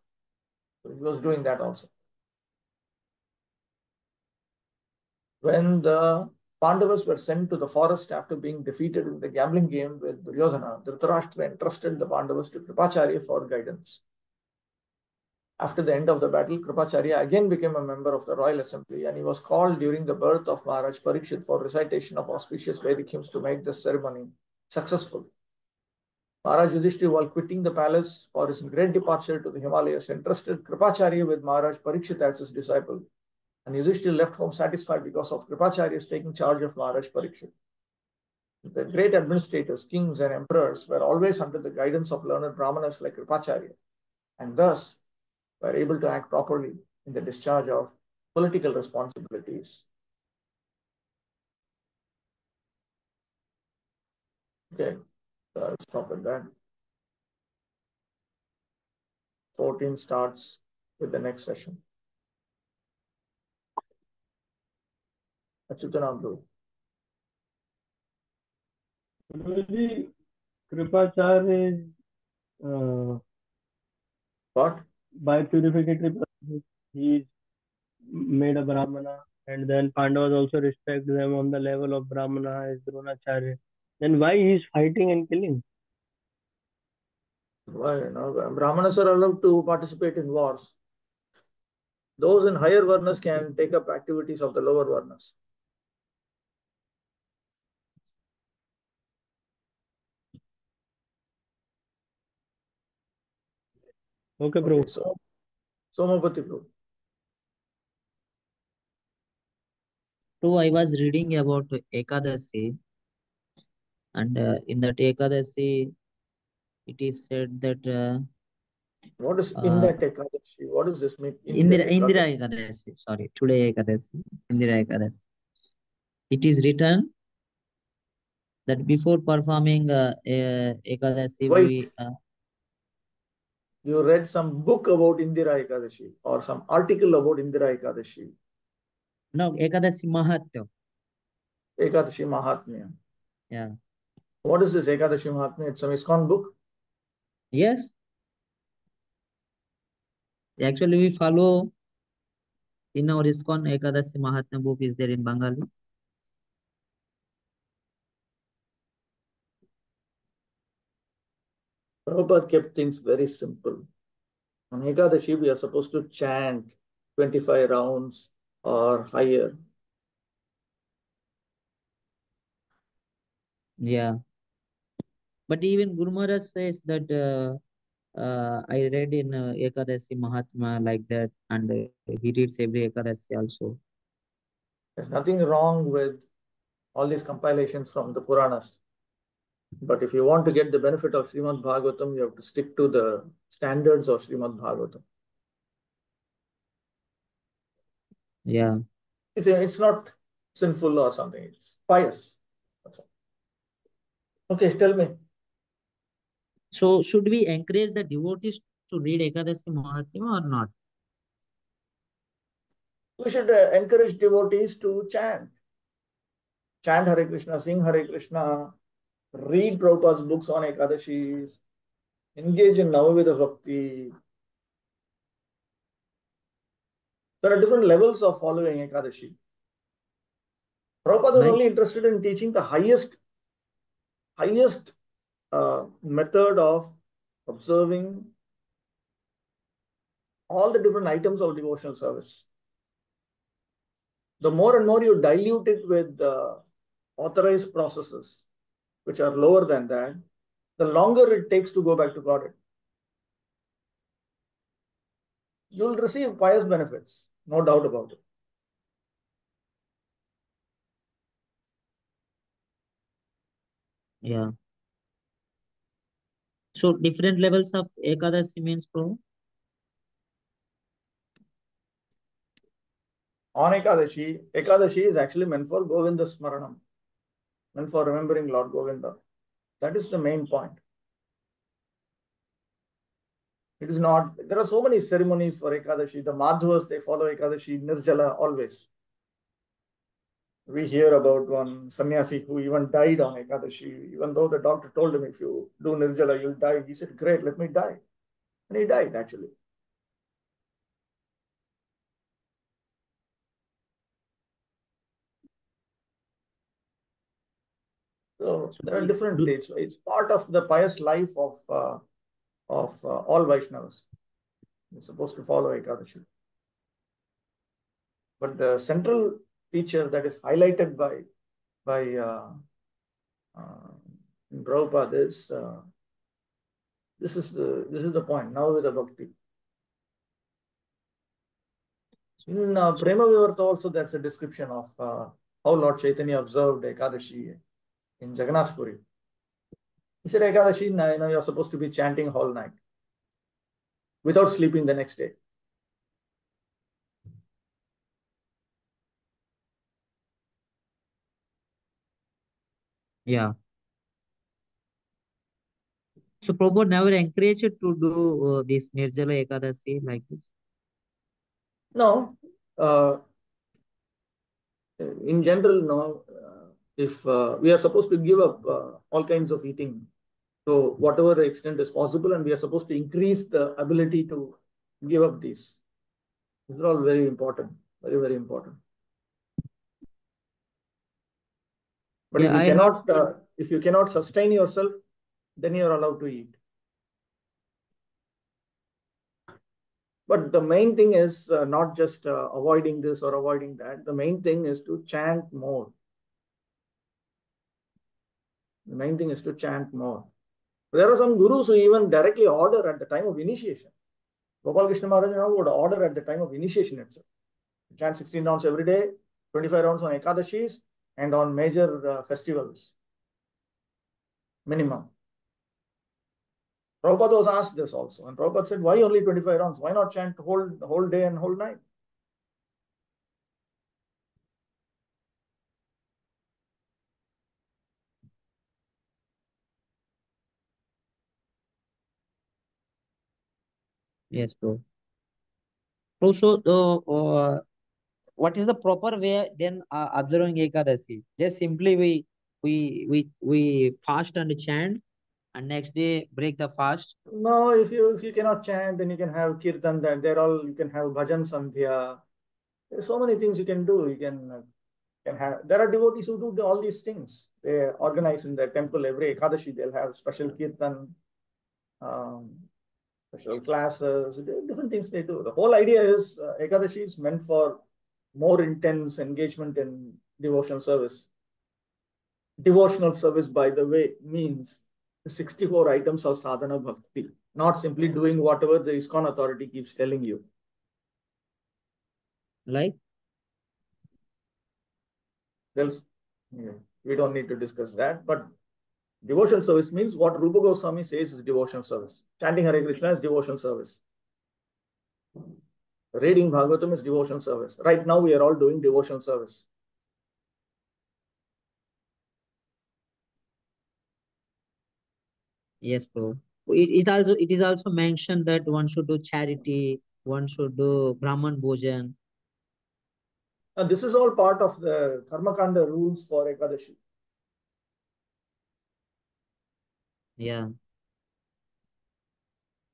So he was doing that also. When the Pandavas were sent to the forest after being defeated in the gambling game with Duryodhana, Dhritarashtra entrusted the Pandavas to Kripacharya for guidance. After the end of the battle, Kripacharya again became a member of the royal assembly, and he was called during the birth of Maharaj Parikshit for recitation of auspicious Vedic hymns to make the ceremony successful. Maharaj Yudhishthira, while quitting the palace for his great departure to the Himalayas, entrusted Kripacharya with Maharaj Parikshit as his disciple, and Yudhishthira left home satisfied because of Kripacharya's taking charge of Maharaj Parikshit. The great administrators, kings and emperors were always under the guidance of learned Brahmanas like Kripacharya, and thus were able to act properly in the discharge of political responsibilities. Okay, so I'll stop at that. 14 starts with the next session. Achyutanam Prabhu. Guruji, Kripacharya is What? by purificatory process, he is made a Brahmana, and then Pandavas also respect them on the level of Brahmana as Dronacharya. Then why he is fighting and killing? Why? Brahmanas are allowed to participate in wars. Those in higher varnas can take up activities of the lower varnas. Okay, Prabhu. Okay, so Somapati Prabhu. So I was reading about Ekadasi, and in that Ekadasi, it is said that What is in that Ekadashi? What does this mean? Indira Ekadasi, sorry, today Ekadasi, Indira Ekadasi. It is written that before performing Ekadasi, Wait. You read some book about Indira Ekadashi or some article about Indira Ekadashi? No, Ekadasi Mahatya. Ekadashi Mahatmya. Yeah. What is this Ekadashi Mahatmya? It's some ISKCON book? Yes. Actually, we follow in our ISKCON Ekadasi Mahatmya book is there in Bengali. Prabhupada kept things very simple. On Ekadashi, we are supposed to chant 25 rounds or higher. Yeah. But even Guru Maharaj says that I read in Ekadasi Mahatma like that, and he reads every Ekadasi also. There's nothing wrong with all these compilations from the Puranas. But if you want to get the benefit of Srimad Bhagavatam, you have to stick to the standards of Srimad Bhagavatam. Yeah. It's not sinful or something. It's pious. That's all. Okay, tell me. So should we encourage the devotees to read Ekadasi Mahatma or not? We should encourage devotees to chant. Chant Hare Krishna, sing Hare Krishna, read Prabhupada's books on Ekadashi, engage in Navavidha Bhakti. There are different levels of following Ekadashi. Prabhupada was only interested in teaching the highest method of observing all the different items of devotional service. The more and more you dilute it with authorized processes, which are lower than that, the longer it takes to go back to Godhead. you will receive pious benefits, no doubt about it. Yeah. So different levels of Ekadasi means, Prabhu? On Ekadashi is actually meant for Govinda Smaranam, meant for remembering Lord Govinda. That is the main point. It is not, there are so many ceremonies for Ekadashi. The Madhvas, they follow Ekadashi, Nirjala, always. We hear about one sannyasi who even died on Ekadashi, even though the doctor told him, if you do Nirjala, you'll die. He said, great, let me die. And he died, actually. So there are different dates. It's part of the pious life of all Vaishnavas. You're supposed to follow Ekadashi. But the central feature that is highlighted by Prabhupada is this is the point. Now with the bhakti. In Prema Vivarta also there's a description of how Lord Chaitanya observed Ekadashi in Jagannath Puri. He said Ekadashi, you're supposed to be chanting whole night without sleeping the next day. Yeah. So Prabhu never encouraged you to do this Nirjala Ekadasi like this? No. In general, no. If we are supposed to give up all kinds of eating, so whatever extent is possible, and we are supposed to increase the ability to give up these. These are all very important, very, very important. But Yeah, if you cannot sustain yourself, then you are allowed to eat. But the main thing is not just avoiding this or avoiding that. The main thing is to chant more. The main thing is to chant more. There are some gurus who even directly order at the time of initiation. Gopal Krishna Maharaj would order at the time of initiation itself. Chant 16 rounds every day, 25 rounds on Ekadashis, and on major festivals. Minimum. Prabhupada was asked this also. And Prabhupada said, why only 25 rounds? Why not chant whole day and whole night? Yes, bro. Also, what is the proper way then observing Ekadasi? Just simply we fast and chant, and next day break the fast. No, if you cannot chant, then you can have kirtan. Then you can have bhajan sandhya. There's so many things you can do. You can have. There are devotees who do all these things. They organize in their temple every Ekadashi. They'll have special kirtan, special classes, different things they do. The whole idea is Ekadashi is meant for more intense engagement in devotional service. Devotional service, by the way, means the 64 items of sadhana bhakti, not simply doing whatever the ISKCON authority keeps telling you. Like? We don't need to discuss that, but devotional service means what Rupa Goswami says is devotional service. Chanting Hare Krishna is devotional service. Reading Bhagavatam is devotional service. Right now, we are all doing devotional service. Yes, bro. It is also mentioned that one should do charity, one should do Brahman Bhojan. And this is all part of the Karmakanda rules for Ekadashi. Yeah.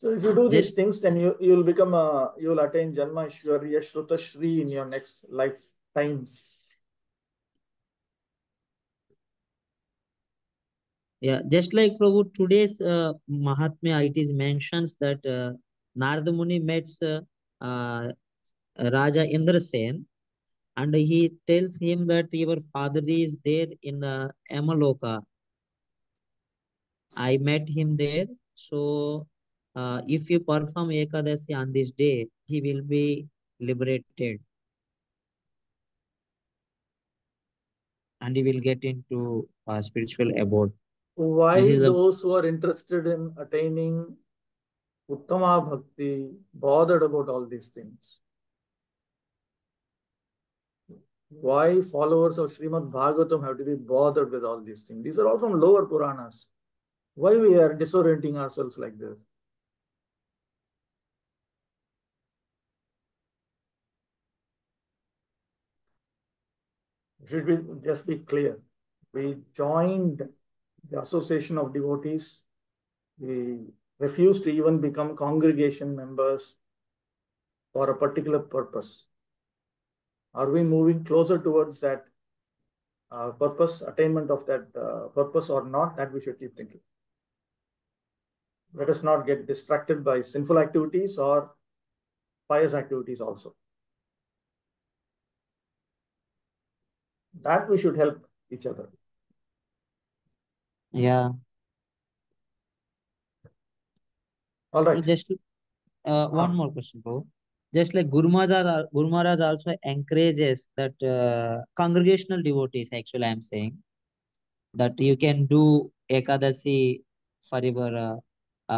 So if you do these things, then you'll attain Janma Ishwarya Shruta Shri in your next lifetimes. Yeah, just like Prabhu, today's Mahatmya, it is mentions that Narada Muni meets Raja Indrasen, and he tells him that your father is there in the Amaloka. I met him there. So if you perform Ekadasi on this day, he will be liberated and he will get into spiritual abode. Why This is the those who are interested in attaining Uttama Bhakti bothered about all these things? Why followers of Srimad Bhagavatam have to be bothered with all these things? These are all from lower Puranas. Why we are disorienting ourselves like this? Should we just be clear? We joined the association of devotees. We refused to even become congregation members for a particular purpose. Are we moving closer towards that purpose, attainment of that purpose or not? That we should keep thinking. Let us not get distracted by sinful activities or pious activities also. That we should help each other. yeah. All right. Just one more question, bro. Just like Guru Maharaj also encourages that congregational devotees, actually, I'm saying that you can do Ekadasi for your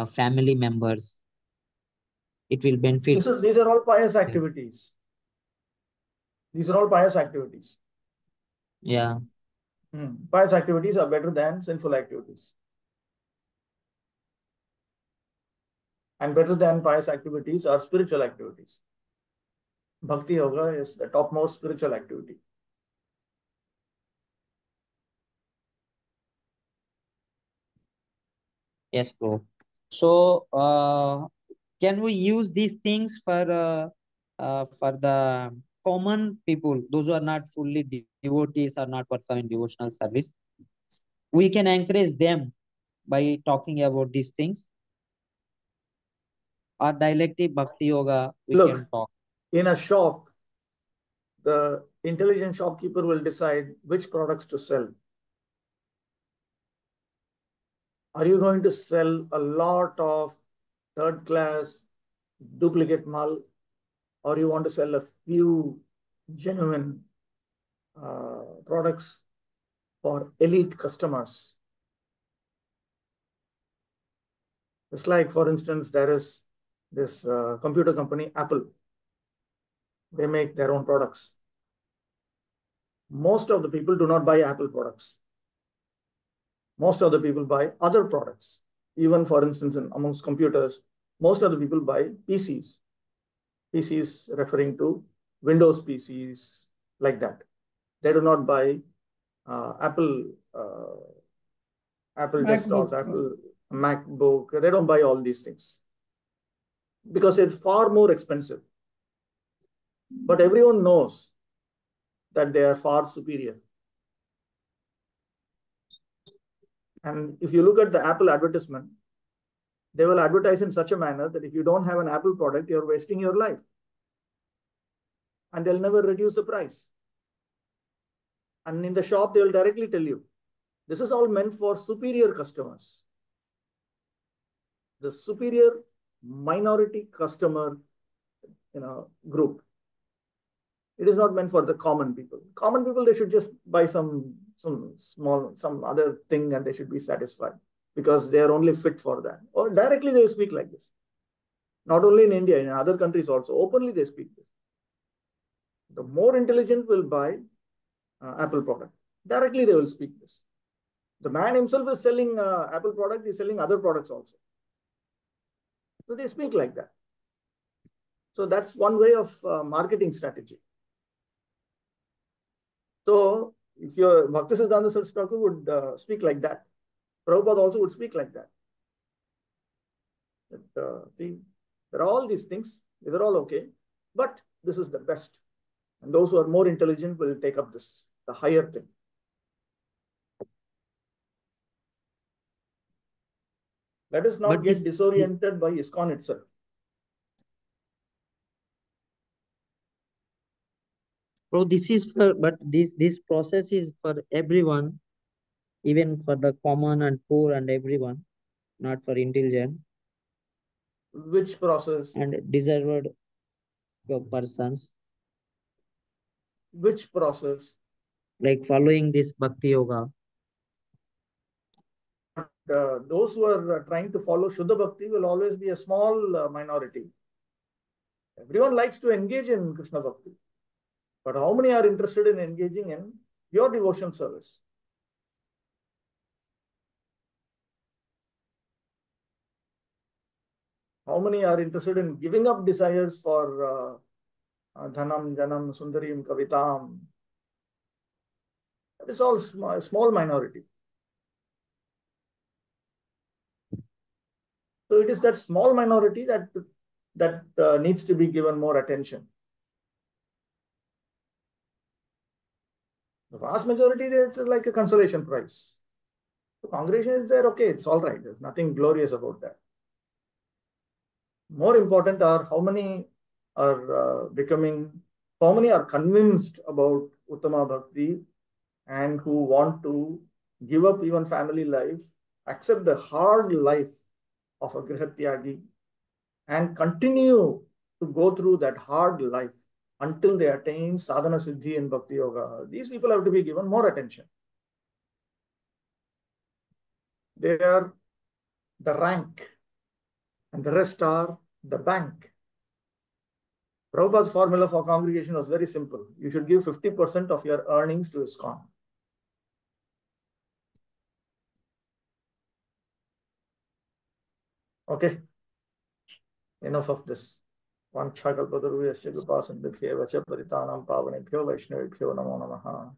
family members. It will benefit. These are all pious activities. These are all pious activities. Yeah. Pious activities are better than sinful activities. And better than pious activities are spiritual activities. Bhakti Yoga is the topmost spiritual activity. Yes, bro. So, can we use these things for the common people, those who are not fully devotees or not performing devotional service? We can encourage them by talking about these things. Or dialectic Bhakti Yoga, we can talk. In a shop, the intelligent shopkeeper will decide which products to sell. Are you going to sell a lot of third class duplicate mal, or you want to sell a few genuine products for elite customers? It's like, for instance, there is this computer company, Apple. They make their own products. Most of the people do not buy Apple products. Most of the people buy other products. Even, for instance, amongst computers, most of the people buy PCs. PCs referring to Windows PCs, like that. They do not buy Apple desktops, Apple MacBook. They don't buy all these things because it's far more expensive. But everyone knows that they are far superior. And if you look at the Apple advertisement, they will advertise in such a manner that if you don't have an Apple product, you're wasting your life. And they'll never reduce the price. And in the shop, they will directly tell you, this is all meant for superior customers. The superior minority customer group. It is not meant for the common people. Common people, they should just buy some other thing and they should be satisfied because they are only fit for that. Or directly they speak like this. Not only in India, in other countries also, openly they speak this. The more intelligent will buy Apple product. Directly they will speak this. The man himself is selling Apple product, he's selling other products also. So they speak like that. So that's one way of marketing strategy. So if your Bhaktisiddhanta Saraswati Thakur would speak like that, Prabhupada also would speak like that. See, there are all these things, these are all okay, but this is the best. And those who are more intelligent will take up this, the higher thing. Let us not get disoriented by ISKCON itself. Bro, this is for, but this process is for everyone, even for the common and poor and everyone, not for intelligent. Which process? and deserved persons, Which process? like following this Bhakti Yoga. Those who are trying to follow Shuddha Bhakti will always be a small minority. Everyone likes to engage in Krishna Bhakti. But how many are interested in engaging in pure devotion service? How many are interested in giving up desires for Dhanam, Janam, Sundarim, Kavitam? That is all small minority. So it is that small minority that needs to be given more attention. The vast majority, it's like a consolation prize. The congregation is there, okay, it's all right. There's nothing glorious about that. More important are how many are how many are convinced about Uttama Bhakti and who want to give up even family life, accept the hard life of a Grihatyagi and continue to go through that hard life until they attain sadhana siddhi in Bhakti Yoga. These people have to be given more attention. They are the rank and the rest are the bank. Prabhupada's formula for congregation was very simple. You should give 50% of your earnings to ISKCON. Okay, enough of this. Vanchakalpatarubhyasya kripasindukhya vacha paritanam pavanebhyo vaishnavibhyo namo namaha.